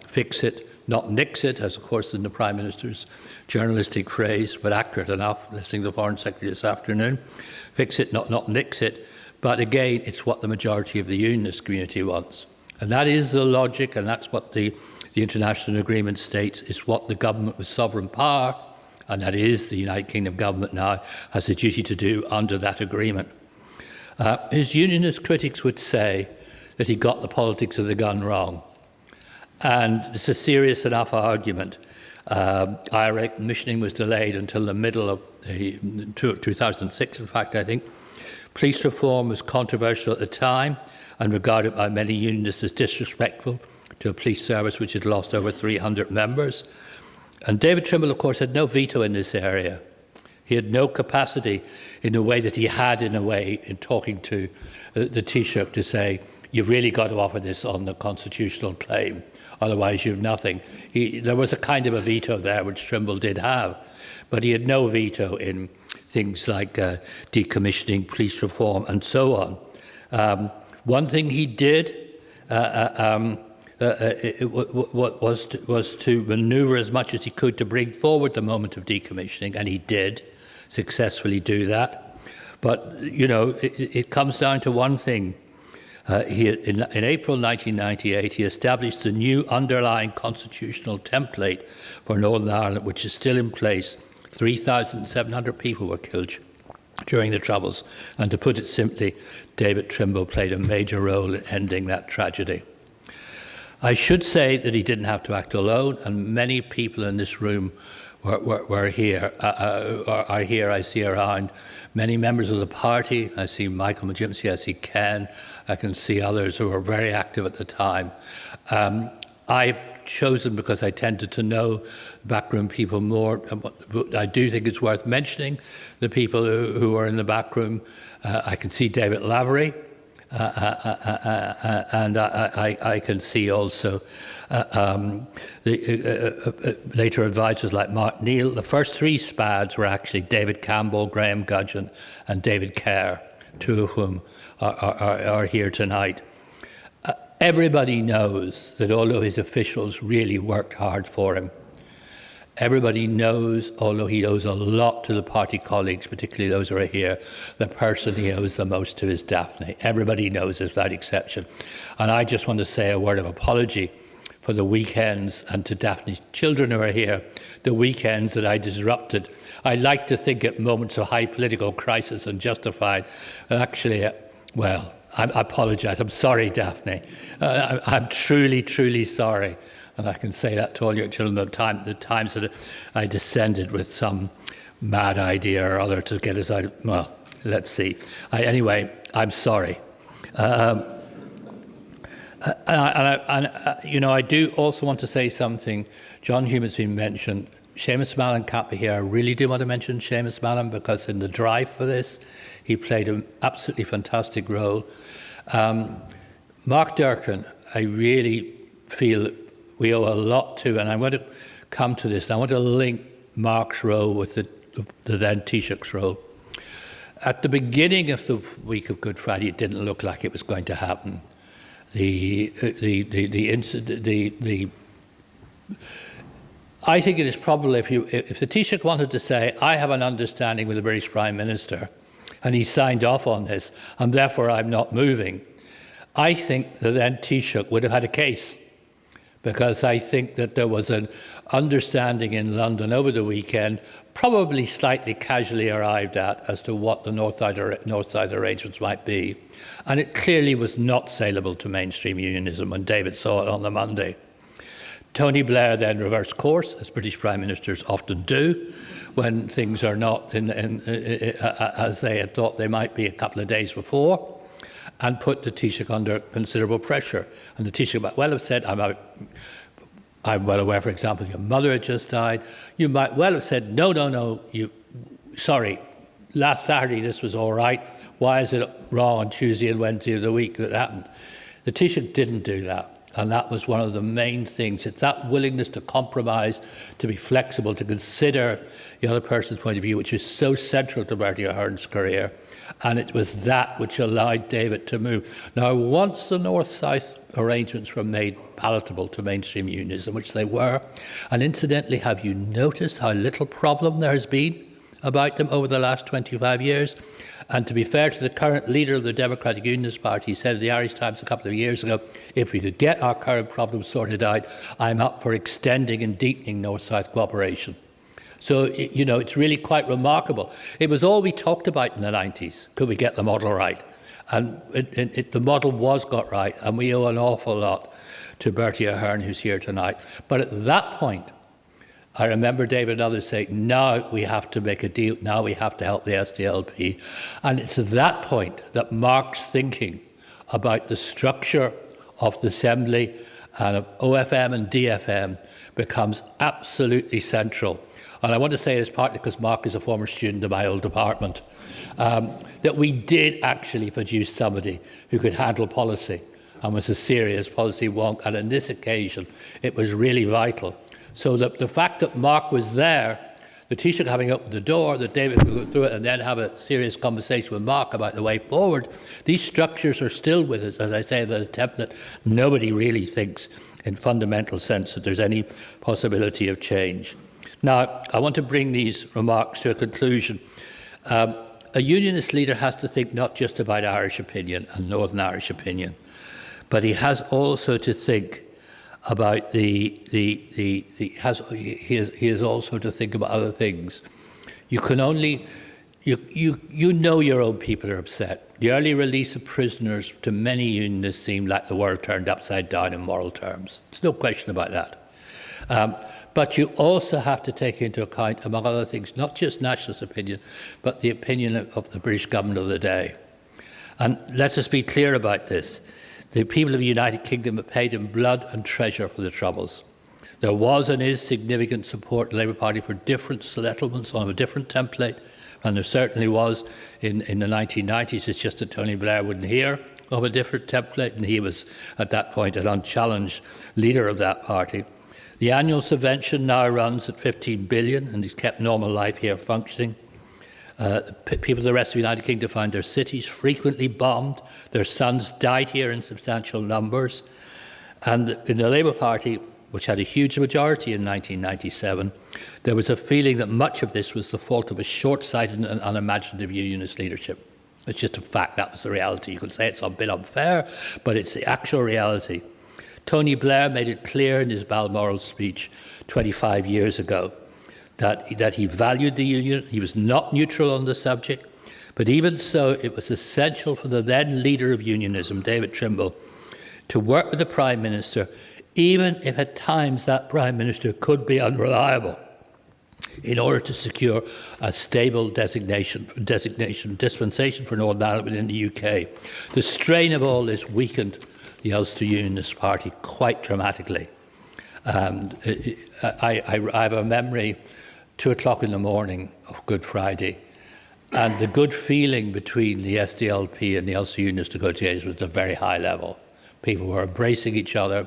fix it, not nix it, as of course in the Prime Minister's journalistic phrase, but accurate enough, listening to the Foreign Secretary this afternoon. Fix it, not nix it. But again, it's what the majority of the unionist community wants. And that is the logic, and that's what the international agreement states, is what the government with sovereign power, and that is the United Kingdom government now, has a duty to do under that agreement. His unionist critics would say that he got the politics of the gun wrong. And it's a serious enough argument. IRA commissioning was delayed until the middle of 2006, in fact, I think. Police reform was controversial at the time and regarded by many unionists as disrespectful to a police service which had lost over 300 members. And David Trimble, of course, had no veto in this area. He had no capacity in the way that he had, in a way, in talking to the Taoiseach to say, you've really got to offer this on the constitutional claim, otherwise you've nothing. There was a kind of a veto there, which Trimble did have, but he had no veto in things like decommissioning, police reform, and so on. One thing he did was to manoeuvre as much as he could to bring forward the moment of decommissioning, and he did successfully do that. But, you know, it comes down to one thing. In April 1998, he established the new underlying constitutional template for Northern Ireland, which is still in place. 3,700 people were killed during the Troubles. And to put it simply, David Trimble played a major role in ending that tragedy. I should say that he didn't have to act alone, and many people in this room are here. I see around many members of the party. I see Michael McGimsey, I see Ken, I can see others who were very active at the time. I've chosen, because I tended to know backroom people more, but I do think it's worth mentioning the people who are in the backroom. I can see David Lavery, and I can see also later advisors like Mark Neal. The first three SPADs were actually David Campbell, Graham Gudgeon and David Kerr, two of whom are here tonight. Everybody knows that although his officials really worked hard for him, everybody knows, although he owes a lot to the party colleagues, particularly those who are here, the person he owes the most to is Daphne. Everybody knows this without exception. And I just want to say a word of apology for the weekends, and to Daphne's children who are here, the weekends that I disrupted. I like to think at moments of high political crisis and justified. And actually, well, I apologise. I'm sorry, Daphne. I'm truly, truly sorry. And I can say that to all your children the times that I descended with some mad idea or other to get us out. Well, let's see. Anyway, I'm sorry. You know, I do also want to say something. John Hume has been mentioned. Seamus Mallon can't be here. I really do want to mention Seamus Mallon, because in the drive for this, he played an absolutely fantastic role. Mark Durkan, I really feel we owe a lot to, and I want to come to this. I want to link Mark's role with the then Taoiseach's role. At the beginning of the week of Good Friday, it didn't look like it was going to happen. I think it is probable if the Taoiseach wanted to say, I have an understanding with the British Prime Minister, and he signed off on this, and therefore I'm not moving, I think the then Taoiseach would have had a case, because I think that there was an understanding in London over the weekend, probably slightly casually arrived at, as to what the North Side arrangements might be. And it clearly was not saleable to mainstream unionism when David saw it on the Monday. Tony Blair then reversed course, as British Prime Ministers often do, when things are not as they had thought they might be a couple of days before, and put the Taoiseach under considerable pressure. And the Taoiseach might well have said, I'm well aware, for example, your mother had just died. You might well have said, no, sorry, last Saturday this was all right. Why is it wrong on Tuesday and Wednesday of the week that happened? The Taoiseach didn't do that. And that was one of the main things. It's that willingness to compromise, to be flexible, to consider the other person's point of view, which is so central to Bertie Ahern's career. And it was that which allowed David to move. Now, once the North-South arrangements were made palatable to mainstream unionism, which they were, and incidentally, have you noticed how little problem there has been about them over the last 25 years? And to be fair to the current leader of the Democratic Unionist Party, he said in the Irish Times a couple of years ago, if we could get our current problems sorted out, I'm up for extending and deepening North-South cooperation. So, you know, it's really quite remarkable. It was all we talked about in the 90s. Could we get the model right? And the model was got right, and we owe an awful lot to Bertie Ahern, who's here tonight. But at that point, I remember David and others saying, now we have to make a deal, now we have to help the SDLP. And it's at that point that Mark's thinking about the structure of the Assembly and of OFM and DFM becomes absolutely central. And I want to say this partly because Mark is a former student of my old department, that we did actually produce somebody who could handle policy and was a serious policy wonk. And on this occasion, it was really vital. So the fact that Mark was there the Taoiseach having opened the door, that David would go through it and then have a serious conversation with Mark about the way forward. These structures are still with us, as I say, the template. Nobody really thinks in fundamental sense that there's any possibility of change. Now, I want to bring these remarks to a conclusion. A unionist leader has to think not just about Irish opinion and Northern Irish opinion, but he has also to think about he has also to think about other things. You can only, you know your own people are upset. The early release of prisoners to many unionists seemed like the world turned upside down in moral terms. There's no question about that. But you also have to take into account, among other things, not just nationalist opinion, but the opinion of the British government of the day. And let us be clear about this. The people of the United Kingdom have paid in blood and treasure for the Troubles. There was and is significant support in the Labour Party for different settlements on a different template, and there certainly was in the 1990s. It's just that Tony Blair wouldn't hear of a different template, and he was at that point an unchallenged leader of that party. The annual subvention now runs at 15 billion, and he's kept normal life here functioning. People of the rest of the United Kingdom find their cities frequently bombed. Their sons died here in substantial numbers. And in the Labour Party, which had a huge majority in 1997, there was a feeling that much of this was the fault of a short-sighted and unimaginative unionist leadership. It's just a fact. That was the reality. You could say it's a bit unfair, but it's the actual reality. Tony Blair made it clear in his Balmoral speech 25 years ago that he valued the union. He was not neutral on the subject, but even so, it was essential for the then leader of unionism, David Trimble, to work with the Prime Minister, even if at times that Prime Minister could be unreliable, in order to secure a stable dispensation for Northern Ireland within the UK. The strain of all this weakened the Ulster Unionist Party quite dramatically. I have a memory, 2 o'clock in the morning of Good Friday, and the good feeling between the SDLP and the Ulster Unionist negotiators was at a very high level. People were embracing each other,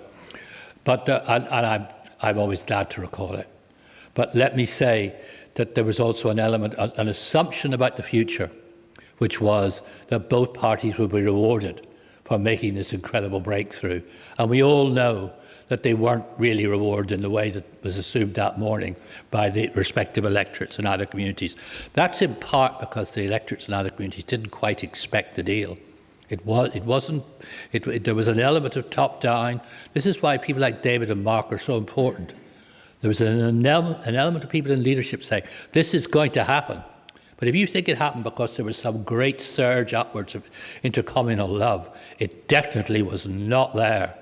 but I'm always glad to recall it. But let me say that there was also an element, an assumption about the future, which was that both parties would be rewarded for making this incredible breakthrough. And we all know that they weren't really rewarded in the way that was assumed that morning by the respective electorates in other communities. That's in part because the electorates in other communities didn't quite expect the deal. There was an element of top-down. This is why people like David and Mark are so important. There was an element of people in leadership saying, this is going to happen. But if you think it happened because there was some great surge upwards of intercommunal love, it definitely was not there.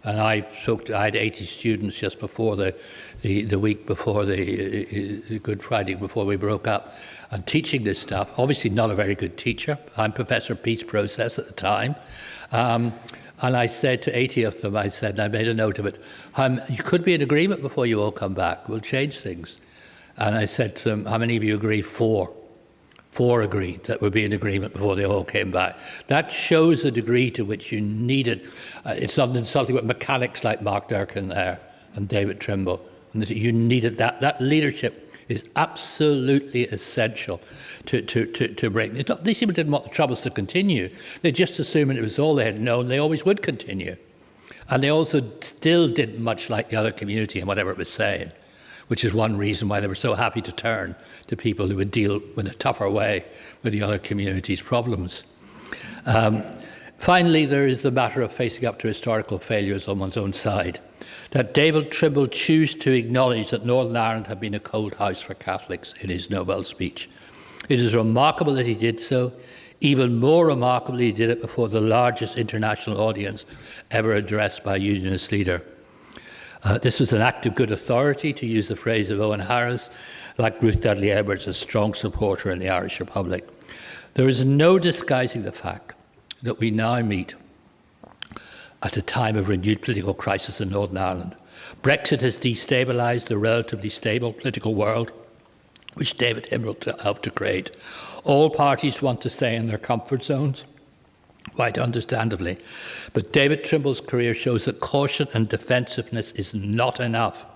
And I had 80 students just before the week before the Good Friday, before we broke up, and teaching this stuff. Obviously not a very good teacher. I'm Professor of Peace Process at the time. And I said to 80 of them, I made a note of it, you could be in agreement before you all come back. We'll change things. And I said to them, how many of you agree? 4. 4 agreed that would be in agreement before they all came back. That shows the degree to which you needed, it's not insulting, but mechanics like Mark Durkin there and David Trimble, and that you needed that. That leadership is absolutely essential to bring. These people didn't want the Troubles to continue. They just assumed it was all they had known, they always would continue. And they also still didn't much like the other community and whatever it was saying, which is one reason why they were so happy to turn to people who would deal in a tougher way with the other community's problems. Finally, there is the matter of facing up to historical failures on one's own side. That David Trimble chose to acknowledge that Northern Ireland had been a cold house for Catholics in his Nobel speech. It is remarkable that he did so. Even more remarkable, he did it before the largest international audience ever addressed by a unionist leader. This was an act of good authority, to use the phrase of Owen Harris, like Ruth Dudley Edwards, a strong supporter in the Irish Republic. There is no disguising the fact that we now meet at a time of renewed political crisis in Northern Ireland. Brexit has destabilised the relatively stable political world which David Trimble helped to create. All parties want to stay in their comfort zones, quite understandably. But David Trimble's career shows that caution and defensiveness is not enough.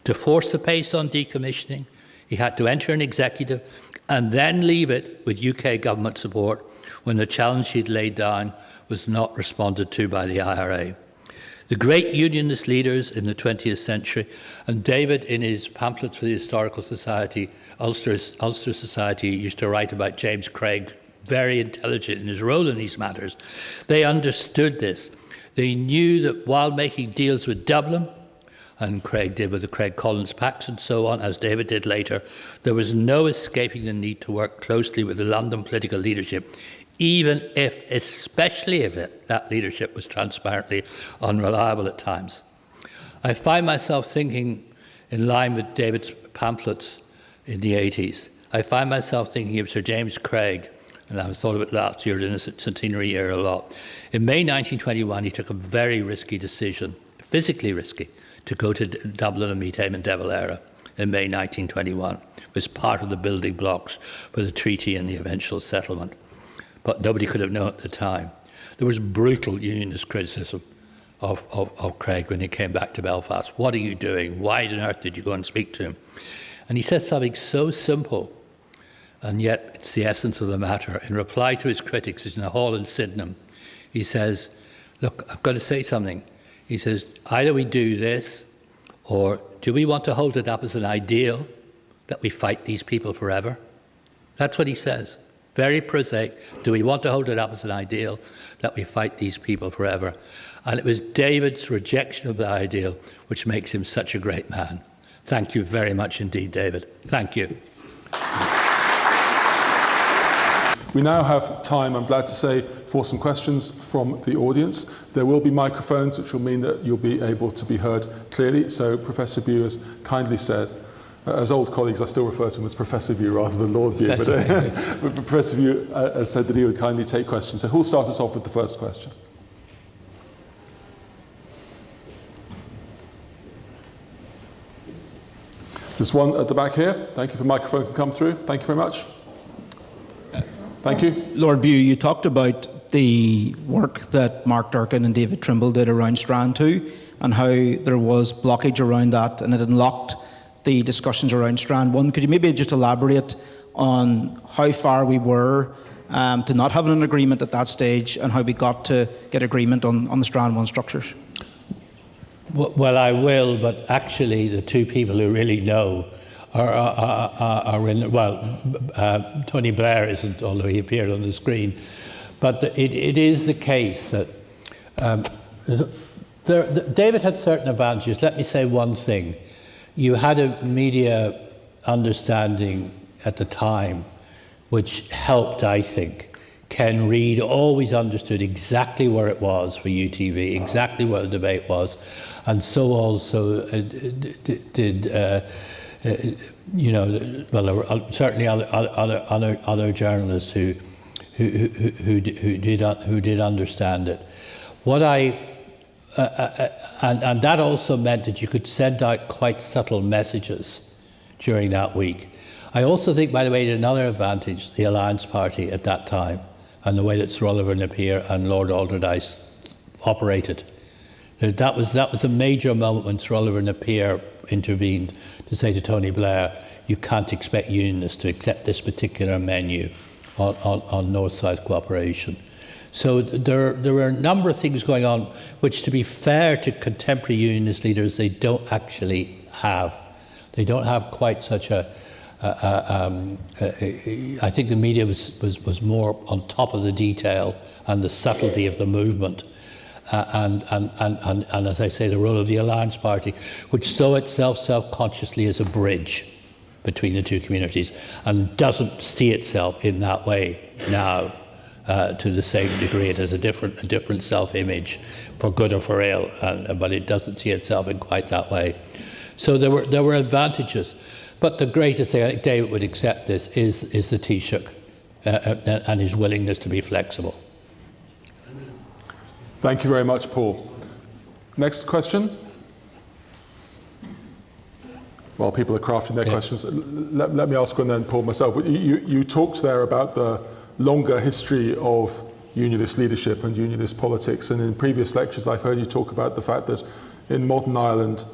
To force the pace on decommissioning, He had to enter an executive and then leave it with UK government support when the challenge he'd laid down was not responded to by the IRA. The great unionist leaders in the 20th century, and David in his pamphlets for the Historical Society, Ulster Society, used to write about James Craig, very intelligent in his role in these matters. They understood this. They knew that while making deals with Dublin, and Craig did with the Craig-Collins Pact and so on, as David did later, there was no escaping the need to work closely with the London political leadership, even if, especially if that leadership was transparently unreliable at times. I find myself thinking, in line with David's pamphlets in the 80s, I find myself thinking of Sir James Craig, and I thought of it last year in the centenary year a lot. In May 1921, he took a very risky decision, physically risky, to go to Dublin and meet Eamon de Valera in May 1921. It was part of the building blocks for the treaty and the eventual settlement. But nobody could have known at the time. There was brutal unionist criticism of Craig when he came back to Belfast. What are you doing? Why on earth did you go and speak to him? And he says something so simple, and yet it's the essence of the matter. In reply to his critics in a hall in Sydenham, he says, look, I've got to say something. He says, either we do this, or do we want to hold it up as an ideal that we fight these people forever? That's what he says. Very prosaic. Do we want to hold it up as an ideal that we fight these people forever? And it was David's rejection of the ideal which makes him such a great man. Thank you very much indeed, David. Thank you.
We now have time, I'm glad to say, for some questions from the audience. There will be microphones, which will mean that you'll be able to be heard clearly. So Professor Bew has kindly said, as old colleagues, I still refer to him as Professor Bew rather than Lord Bew, but Professor Bew has said that he would kindly take questions. So who'll start us off with the first question? There's one at the back here. Thank you. If a microphone can come through. Thank you very much. Thank you.
Lord Bew, you talked about the work that Mark Durkin and David Trimble did around Strand 2 and how there was blockage around that and it unlocked the discussions around Strand 1. Could you maybe just elaborate on how far we were to not having an agreement at that stage and how we got to get agreement on the Strand 1 structures?
Well, I will, but actually the two people who really know are in, well, Tony Blair isn't, although he appeared on the screen, but it is the case that David had certain advantages. Let me say one thing. You had a media understanding at the time which helped, I think. Ken Reid always understood exactly where it was for UTV, exactly where the debate was, and so also did you know, well, there were certainly other journalists who did understand it. What and that also meant that you could send out quite subtle messages during that week. I also think, by the way, another advantage, the Alliance Party at that time, and the way that Sir Oliver Napier and Lord Alderdice operated. That was a major moment when Sir Oliver Napier intervened to say to Tony Blair, you can't expect unionists to accept this particular menu on North-South cooperation. So there were a number of things going on which, to be fair to contemporary unionist leaders, they don't actually have. They don't have quite such a I think the media was more on top of the detail and the subtlety of the movement, and as I say, the role of the Alliance Party, which saw itself self-consciously as a bridge between the two communities, and doesn't see itself in that way now to the same degree. It has a different self-image, for good or for ill, but it doesn't see itself in quite that way. So there were advantages. But the greatest thing, I think David would accept this, is the Taoiseach and his willingness to be flexible.
Thank you very much, Paul. Next question. While people are crafting their questions, let me ask one then, Paul, myself. You talked there about the longer history of unionist leadership and unionist politics, and in previous lectures I've heard you talk about the fact that in modern Ireland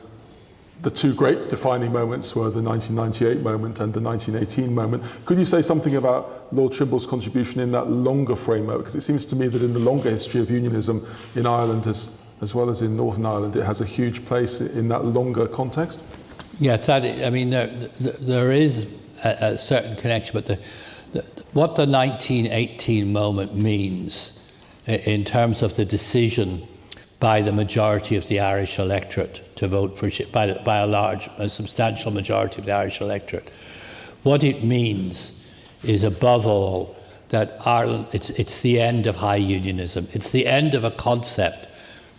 the two great defining moments were the 1998 moment and the 1918 moment. Could you say something about Lord Trimble's contribution in that longer framework? Because it seems to me that in the longer history of unionism in Ireland, as well as in Northern Ireland, it has a huge place in that longer context.
Yes, I mean, there is a certain connection, but what the 1918 moment means in terms of the decision by the majority of the Irish electorate to vote for, by a substantial majority of the Irish electorate, what it means is, above all, that Ireland, it's the end of high unionism. It's the end of a concept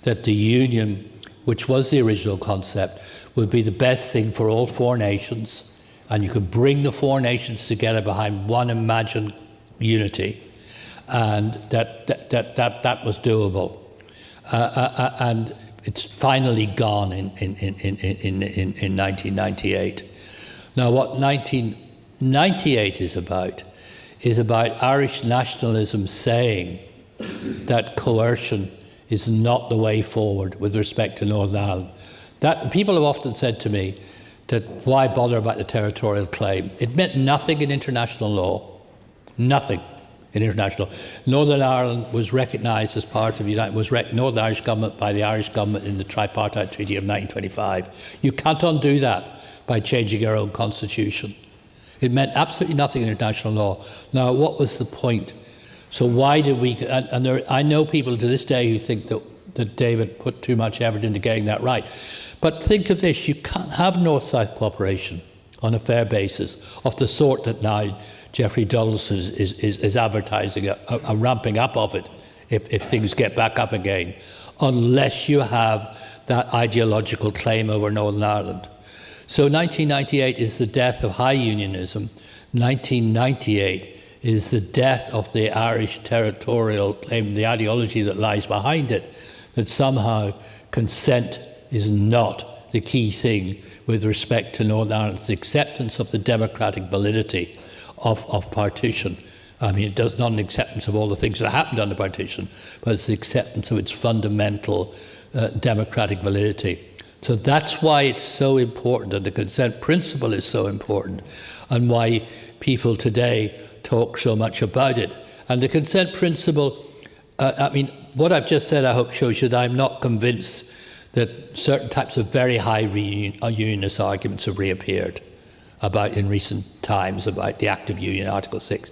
that the union, which was the original concept, would be the best thing for all four nations, and you could bring the four nations together behind one imagined unity, and that was doable. And it's finally gone in 1998. Now, what 1998 is about Irish nationalism saying that coercion is not the way forward with respect to Northern Ireland. That people have often said to me that why bother about the territorial claim? It meant nothing in international law, nothing in international. Northern Ireland was recognised as part of Northern Irish government by the Irish government in the Tripartite Treaty of 1925. You can't undo that by changing your own constitution. It meant absolutely nothing in international law. Now, what was the point? So why did we? I know people to this day who think that David put too much effort into getting that right. But think of this: you can't have North-South cooperation on a fair basis of the sort that now Jeffrey Donaldson is advertising a ramping up of it if things get back up again, unless you have that ideological claim over Northern Ireland. So 1998 is the death of high unionism. 1998 is the death of the Irish territorial claim, the ideology that lies behind it, that somehow consent is not the key thing with respect to Northern Ireland's acceptance of the democratic validity of partition. I mean, it does not an acceptance of all the things that happened under partition, but it's the acceptance of its fundamental democratic validity. So that's why it's so important, and the consent principle is so important, and why people today talk so much about it. And the consent principle, I mean, what I've just said, I hope shows you that I'm not convinced that certain types of very high unionist arguments have reappeared in recent times about the Act of Union, Article 6.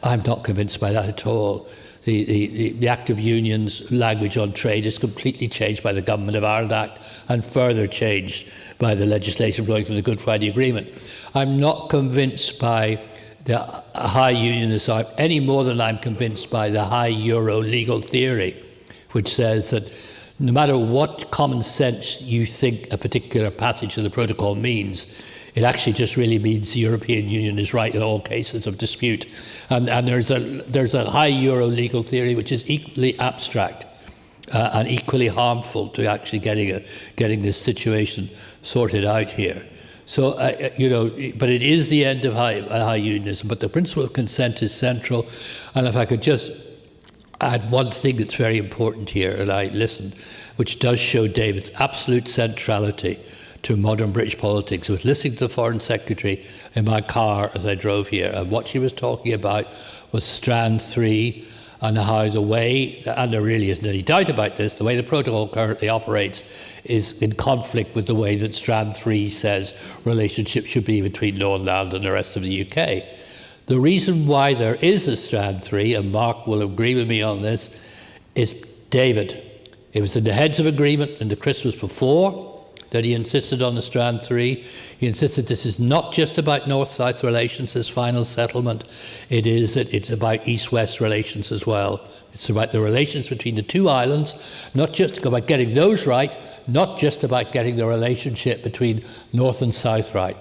I'm not convinced by that at all. The Act of Union's language on trade is completely changed by the Government of Ireland Act and further changed by the legislation flowing from the Good Friday Agreement. I'm not convinced by the high unionist any more than I'm convinced by the high Euro legal theory, which says that no matter what common sense you think a particular passage of the protocol means, it actually just really means the European Union is right in all cases of dispute. And there's a high Euro legal theory which is equally abstract and equally harmful to actually getting this situation sorted out here. So, but it is the end of high unionism, but the principle of consent is central. And if I could just add one thing that's very important here, and I listened, which does show David's absolute centrality to modern British politics. I was listening to the Foreign Secretary in my car as I drove here, and what she was talking about was Strand 3 and how the way, and there really isn't any doubt about this, the way the protocol currently operates is in conflict with the way that Strand 3 says relationships should be between Northern Ireland and the rest of the UK. The reason why there is a Strand 3, and Mark will agree with me on this, is David. It was in the Heads of Agreement in the Christmas before that he insisted on the Strand 3. He insisted this is not just about North-South relations, this final settlement. It's about East-West relations as well. It's about the relations between the two islands, not just about getting those right, not just about getting the relationship between North and South right.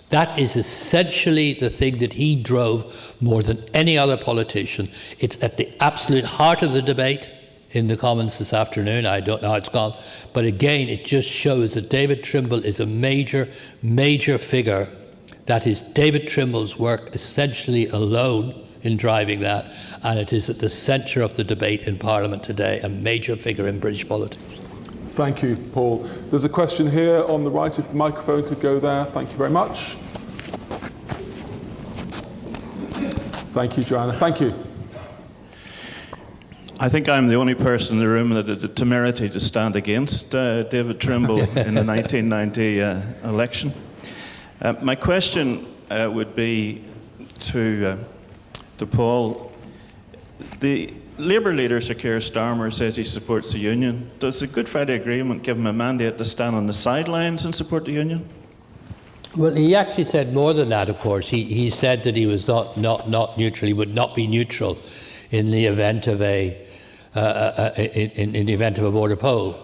That is essentially the thing that he drove more than any other politician. It's at the absolute heart of the debate in the Commons this afternoon. I don't know how it's gone. But again, it just shows that David Trimble is a major, major figure. That is David Trimble's work essentially alone in driving that. And it is at the centre of the debate in Parliament today, a major figure in British politics.
Thank you, Paul. There's a question here on the right, if the microphone could go there. Thank you very much. Thank you, Joanna. Thank you.
I think I'm the only person in the room that had the temerity to stand against David Trimble in the 1990 election. My question would be to Paul. The Labour leader, Sir Keir Starmer, says he supports the union. Does the Good Friday Agreement give him a mandate to stand on the sidelines and support the union?
Well, he actually said more than that, of course. He said that he was not neutral. He would not be neutral in the event of a border poll.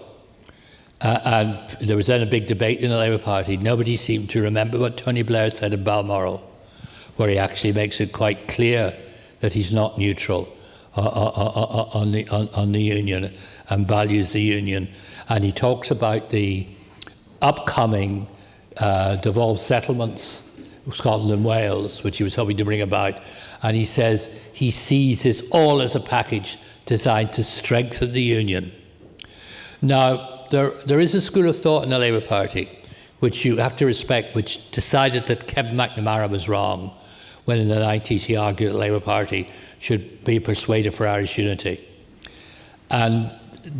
And there was then a big debate in the Labour Party. Nobody seemed to remember what Tony Blair said in Balmoral, where he actually makes it quite clear that he's not neutral on the union and values the union. And he talks about the upcoming devolved settlements, Scotland and Wales, which he was hoping to bring about. And he says he sees this all as a package designed to strengthen the union. Now, there is a school of thought in the Labour Party, which you have to respect, which decided that Kevin McNamara was wrong when in the 90s he argued that the Labour Party should be persuaded for Irish unity. And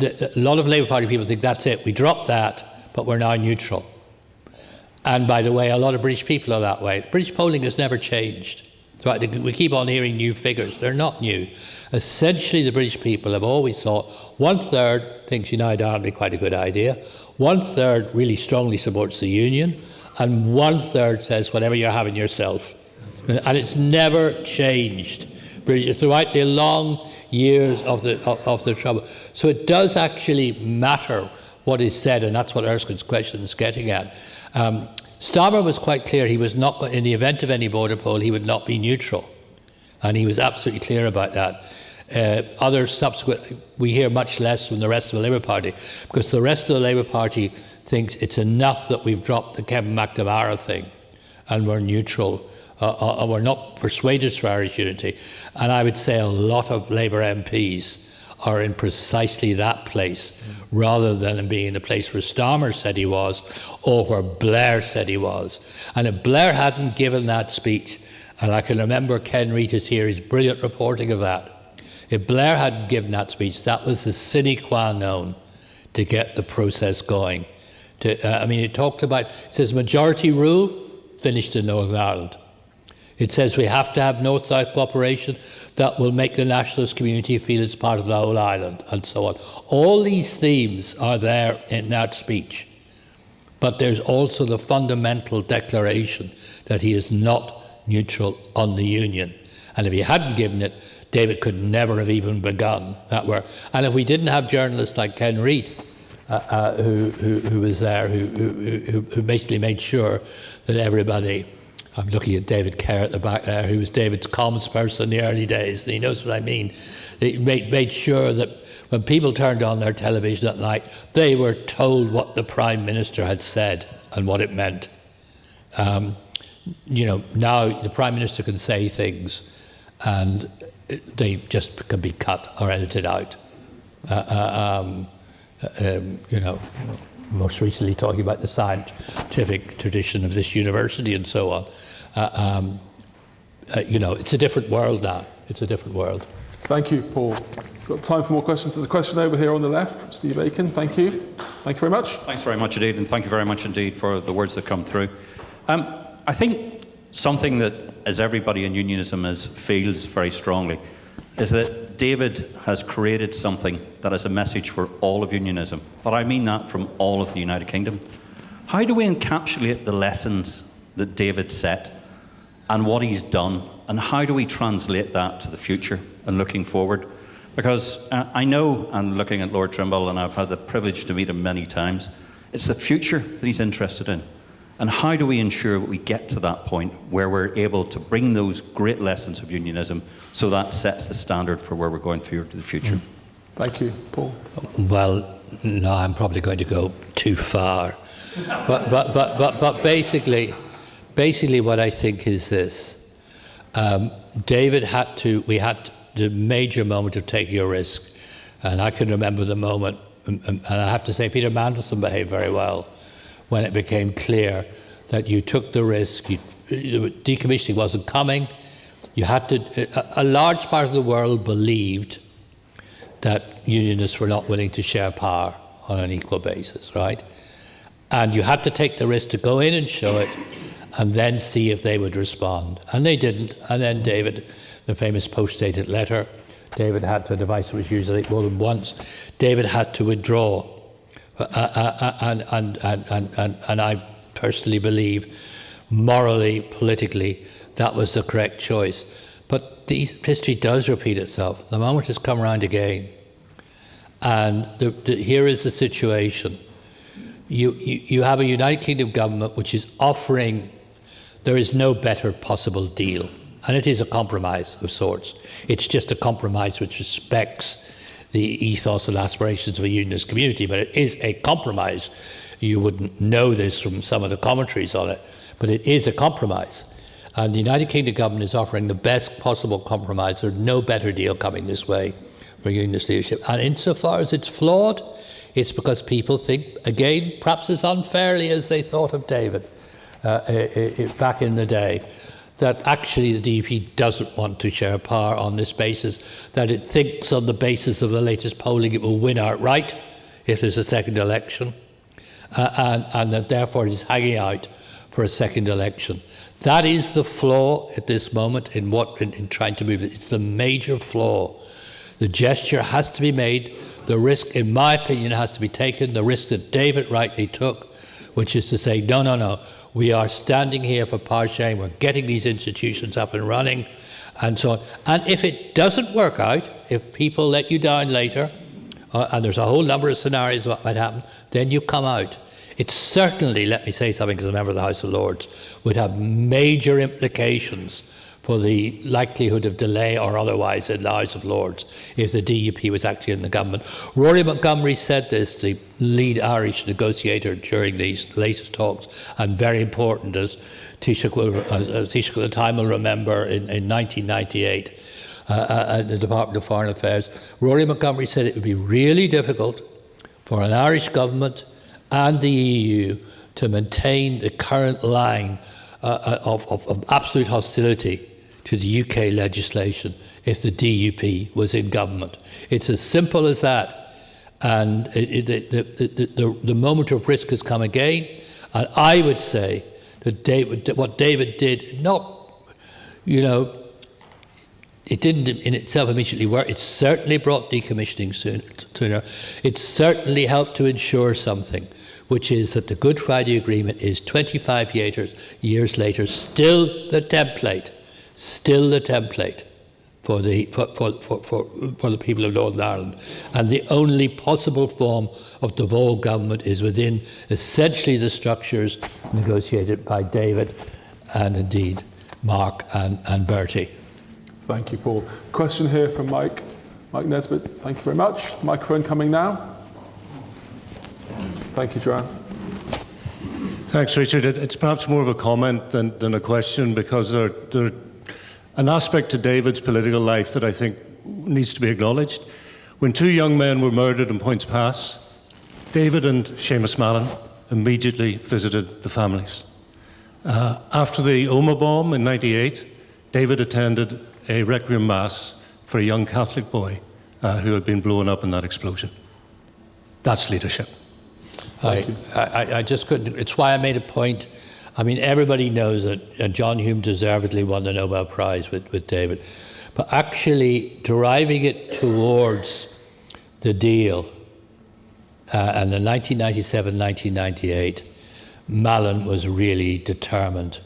a lot of Labour Party people think that's it, we dropped that, but we're now neutral. And by the way, a lot of British people are that way. British polling has never changed. We keep on hearing new figures. They're not new. Essentially, the British people have always thought 1/3 thinks United Ireland would be quite a good idea, 1/3 really strongly supports the union, and 1/3 says whatever you're having yourself. And it's never changed throughout the long years of the Trouble. So it does actually matter what is said, and that's what Erskine's question is getting at. Starmer was quite clear he was not, in the event of any border poll, he would not be neutral. And he was absolutely clear about that. Other subsequent, we hear much less from the rest of the Labour Party, because the rest of the Labour Party thinks it's enough that we've dropped the Kevin McNamara thing and we're neutral, and we're not persuaders for Irish unity. And I would say a lot of Labour MPs are in precisely that place, rather than in being in the place where Starmer said he was, or where Blair said he was. And if Blair hadn't given that speech, and I can remember Ken Reid is here, his brilliant reporting of that, if Blair hadn't given that speech, that was the sine qua non to get the process going. It talked about, it says majority rule, finished in Northern Ireland. It says we have to have North-South cooperation that will make the nationalist community feel it's part of the whole island, and so on. All these themes are there in that speech. But there's also the fundamental declaration that he is not neutral on the union. And if he hadn't given it, David could never have even begun that work. And if we didn't have journalists like Ken Reid, who was there, who basically made sure that everybody, I'm looking at David Kerr at the back there, who was David's comms person in the early days, and he knows what I mean. He made sure that when people turned on their television at night, they were told what the Prime Minister had said and what it meant. Now the Prime Minister can say things and they just can be cut or edited out. Most recently talking about the scientific tradition of this university and so on. It's a different world now. It's a different world.
Thank you, Paul. Got time for more questions. There's a question over here on the left from Steve Aiken. Thank you. Thank you very much.
Thanks very much indeed, and thank you very much indeed for the words that come through. I think something that, as everybody in unionism feels very strongly, is that David has created something that is a message for all of unionism. But I mean that from all of the United Kingdom. How do we encapsulate the lessons that David set and what he's done, and how do we translate that to the future and looking forward? Because I know, and looking at Lord Trimble, and I've had the privilege to meet him many times, it's the future that he's interested in. And how do we ensure that we get to that point where we're able to bring those great lessons of unionism so that sets the standard for where we're going forward to the future?
Thank you, Paul.
Well, no, I'm probably going to go too far. But basically what I think is this. We had the major moment of taking a risk. And I can remember the moment and I have to say Peter Mandelson behaved very well when it became clear that you took the risk, decommissioning wasn't coming. You had to. A large part of the world believed that unionists were not willing to share power on an equal basis, right? And you had to take the risk to go in and show it, and then see if they would respond. And they didn't. And then David, the famous post-dated letter, David had to, the device was used, I think, more than once. David had to withdraw. And I personally believe, morally, politically, that was the correct choice. But history does repeat itself. The moment has come around again. And here is the situation. You have a United Kingdom government which is offering, there is no better possible deal. And it is a compromise of sorts. It's just a compromise which respects the ethos and aspirations of a unionist community, but it is a compromise. You wouldn't know this from some of the commentaries on it, but it is a compromise. And the United Kingdom government is offering the best possible compromise. There's no better deal coming this way for unionist leadership. And insofar as it's flawed, it's because people think, again, perhaps as unfairly as they thought of David back in the day, that actually the DUP doesn't want to share power on this basis, that it thinks on the basis of the latest polling it will win outright if there's a second election, and that therefore it is hanging out for a second election. That is the flaw at this moment in trying to move it. It's the major flaw. The gesture has to be made. The risk, in my opinion, has to be taken, the risk that David rightly took, which is to say, no, we are standing here for power sharing, we're getting these institutions up and running, and so on. And if it doesn't work out, if people let you down later, and there's a whole number of scenarios of what might happen, then you come out. It certainly, let me say something as a member of the House of Lords, would have major implications for the likelihood of delay or otherwise in the House of Lords if the DUP was actually in the government. Rory Montgomery said this, the lead Irish negotiator during these latest talks, and very important, as Taoiseach at the time will remember, in 1998 at the Department of Foreign Affairs. Rory Montgomery said it would be really difficult for an Irish government and the EU to maintain the current line of absolute hostility to the UK legislation if the DUP was in government. It's as simple as that. And the moment of risk has come again. And I would say that what David did, it didn't in itself immediately work. It certainly brought decommissioning sooner. It certainly helped to ensure something, which is that the Good Friday Agreement is 25 years later still the template for the people of Northern Ireland. And the only possible form of devolved government is within essentially the structures negotiated by David and indeed Mark and Bertie.
Thank you, Paul. Question here from Mike Nesbitt. Thank you very much. Microphone coming now. Thank you, Joanne.
Thanks, Richard. It's perhaps more of a comment than a question, because there an aspect to David's political life that I think needs to be acknowledged. When two young men were murdered in Points Pass, David and Seamus Mallon immediately visited the families. After the Omagh bomb in '98, David attended a requiem mass for a young Catholic boy who had been blown up in that explosion. That's leadership.
I just couldn't. It's why I made a point. I mean, everybody knows that John Hume deservedly won the Nobel Prize with David. But actually driving it towards the deal and in 1997, 1998, Mallon was really determined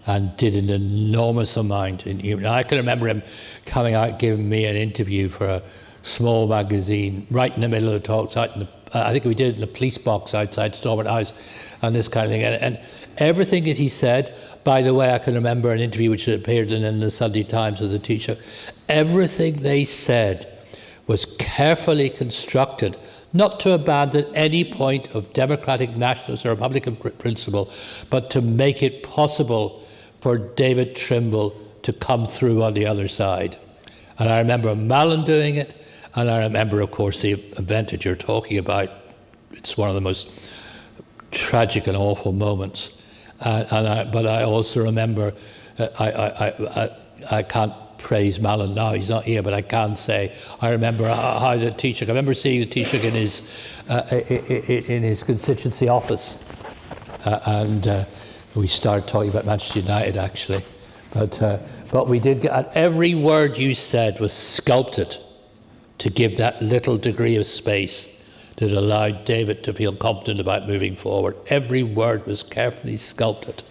and did an enormous amount in Hume. And I can remember him coming out giving me an interview for a small magazine right in the middle of the talks out in the I think we did it in the police box outside Stormont House and this kind of thing. And everything that he said, by the way, I can remember an interview which appeared in the Sunday Times as a teacher. Everything they said was carefully constructed, not to abandon any point of democratic, nationalist or Republican principle, but to make it possible for David Trimble to come through on the other side. And I remember Mallon doing it, And I remember, of course, the event that you're talking about. It's one of the most tragic and awful moments. But I also remember, I can't praise Malin now, he's not here, but I can say, I remember how the Taoiseach, I remember seeing the Taoiseach in his constituency office. And we started talking about Manchester United, actually. But we did get, and every word you said was sculpted to give that little degree of space that allowed David to feel confident about moving forward. Every word was carefully sculpted.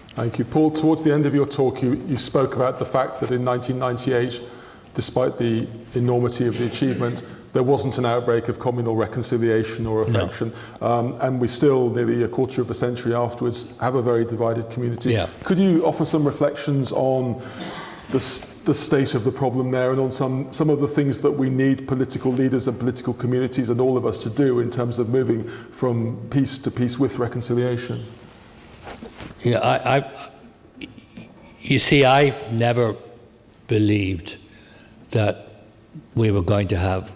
Thank you. Paul, towards the end of your talk, you spoke about the fact that in 1998, despite the enormity of the achievement, there wasn't an outbreak of communal reconciliation or affection. No. And we still, nearly a quarter of a century afterwards, have a very divided community. Yeah. Could you offer some reflections on the state of the problem there, and on some of the things that we need political leaders and political communities and all of us to do in terms of moving from peace to peace with reconciliation?
Yeah, you see, I never believed that we were going to have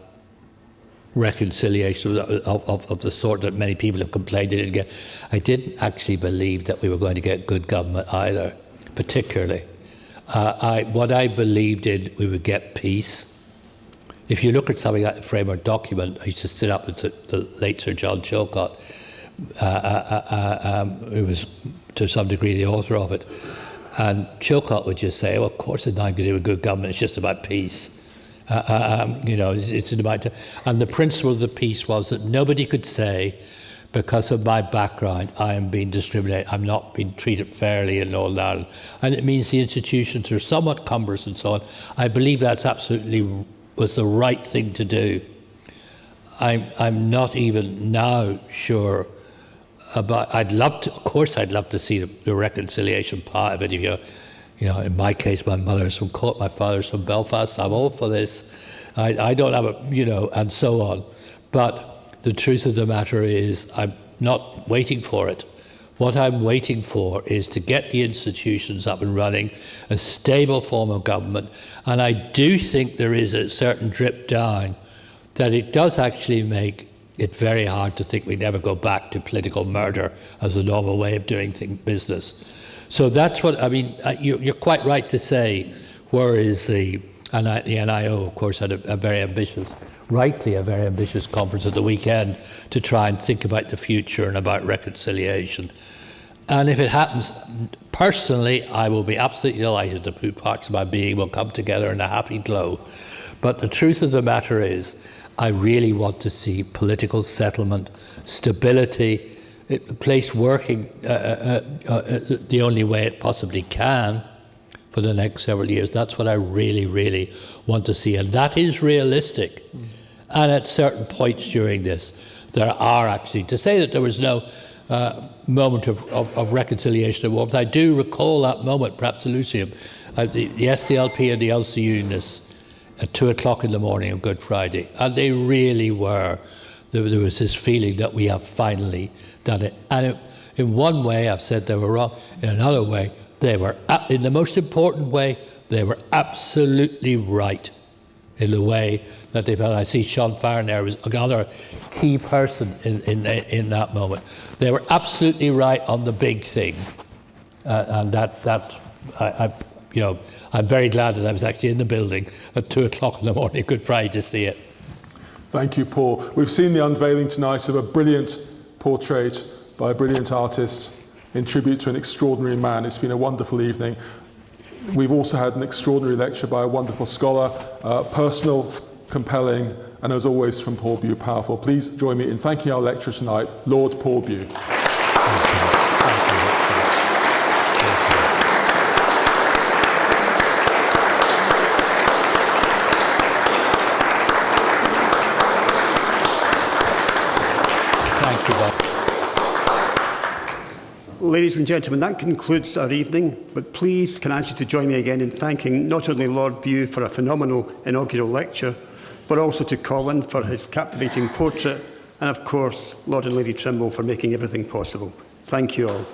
reconciliation of the sort that many people have complained they didn't get. I didn't actually believe that we were going to get good government either, particularly. What I believed in, we would get peace. If you look at something like the framework document, I used to sit up with the late Sir John Chilcot, who was to some degree the author of it. And Chilcot would just say, well, of course it's not going to do a good government, it's just about peace. It's about, and the principle of the peace was that nobody could say, because of my background, I am being discriminated, I'm not being treated fairly in Northern Ireland. And it means the institutions are somewhat cumbrous and so on. I believe that's absolutely was the right thing to do. I'm not even now sure about, of course I'd love to see the reconciliation part of it. If you know, in my case, my mother's from Cork, my father's from Belfast, I'm all for this. I don't have a, and so on. But the truth of the matter is, I'm not waiting for it. What I'm waiting for is to get the institutions up and running, a stable form of government. And I do think there is a certain drip down that it does actually make it very hard to think we never go back to political murder as a normal way of doing business. So that's what, I mean, you're quite right to say, where is the NIO, of course, had a very ambitious, rightly a very ambitious conference at the weekend to try and think about the future and about reconciliation. And if it happens, personally, I will be absolutely delighted that two parts of my being will come together in a happy glow. But the truth of the matter is, I really want to see political settlement, stability, a place working the only way it possibly can for the next several years. That's what I really, really want to see. And that is realistic. And at certain points during this, there are actually, to say that there was no moment of reconciliation and warmth, I do recall that moment, perhaps Lucian, the SDLP and the LCU at 2 o'clock in the morning of Good Friday. And they really were. There was this feeling that we have finally done it. And in one way, I've said they were wrong. In another way, they were, in the most important way, they were absolutely right in the way that they felt. I see Sean Farren there was another key person in that moment. They were absolutely right on the big thing. And I'm very glad that I was actually in the building at 2 o'clock in the morning, Good Friday, to see it.
Thank you, Paul. We've seen the unveiling tonight of a brilliant portrait by a brilliant artist in tribute to an extraordinary man. It's been a wonderful evening. We've also had an extraordinary lecture by a wonderful scholar, personal, compelling, and as always from Paul Bew, powerful. Please join me in thanking our lecturer tonight, Lord Paul Bew.
Ladies and gentlemen, that concludes our evening, but please can I ask you to join me again in thanking not only Lord Bew for a phenomenal inaugural lecture, but also to Colin for his captivating portrait, and of course Lord and Lady Trimble for making everything possible. Thank you all.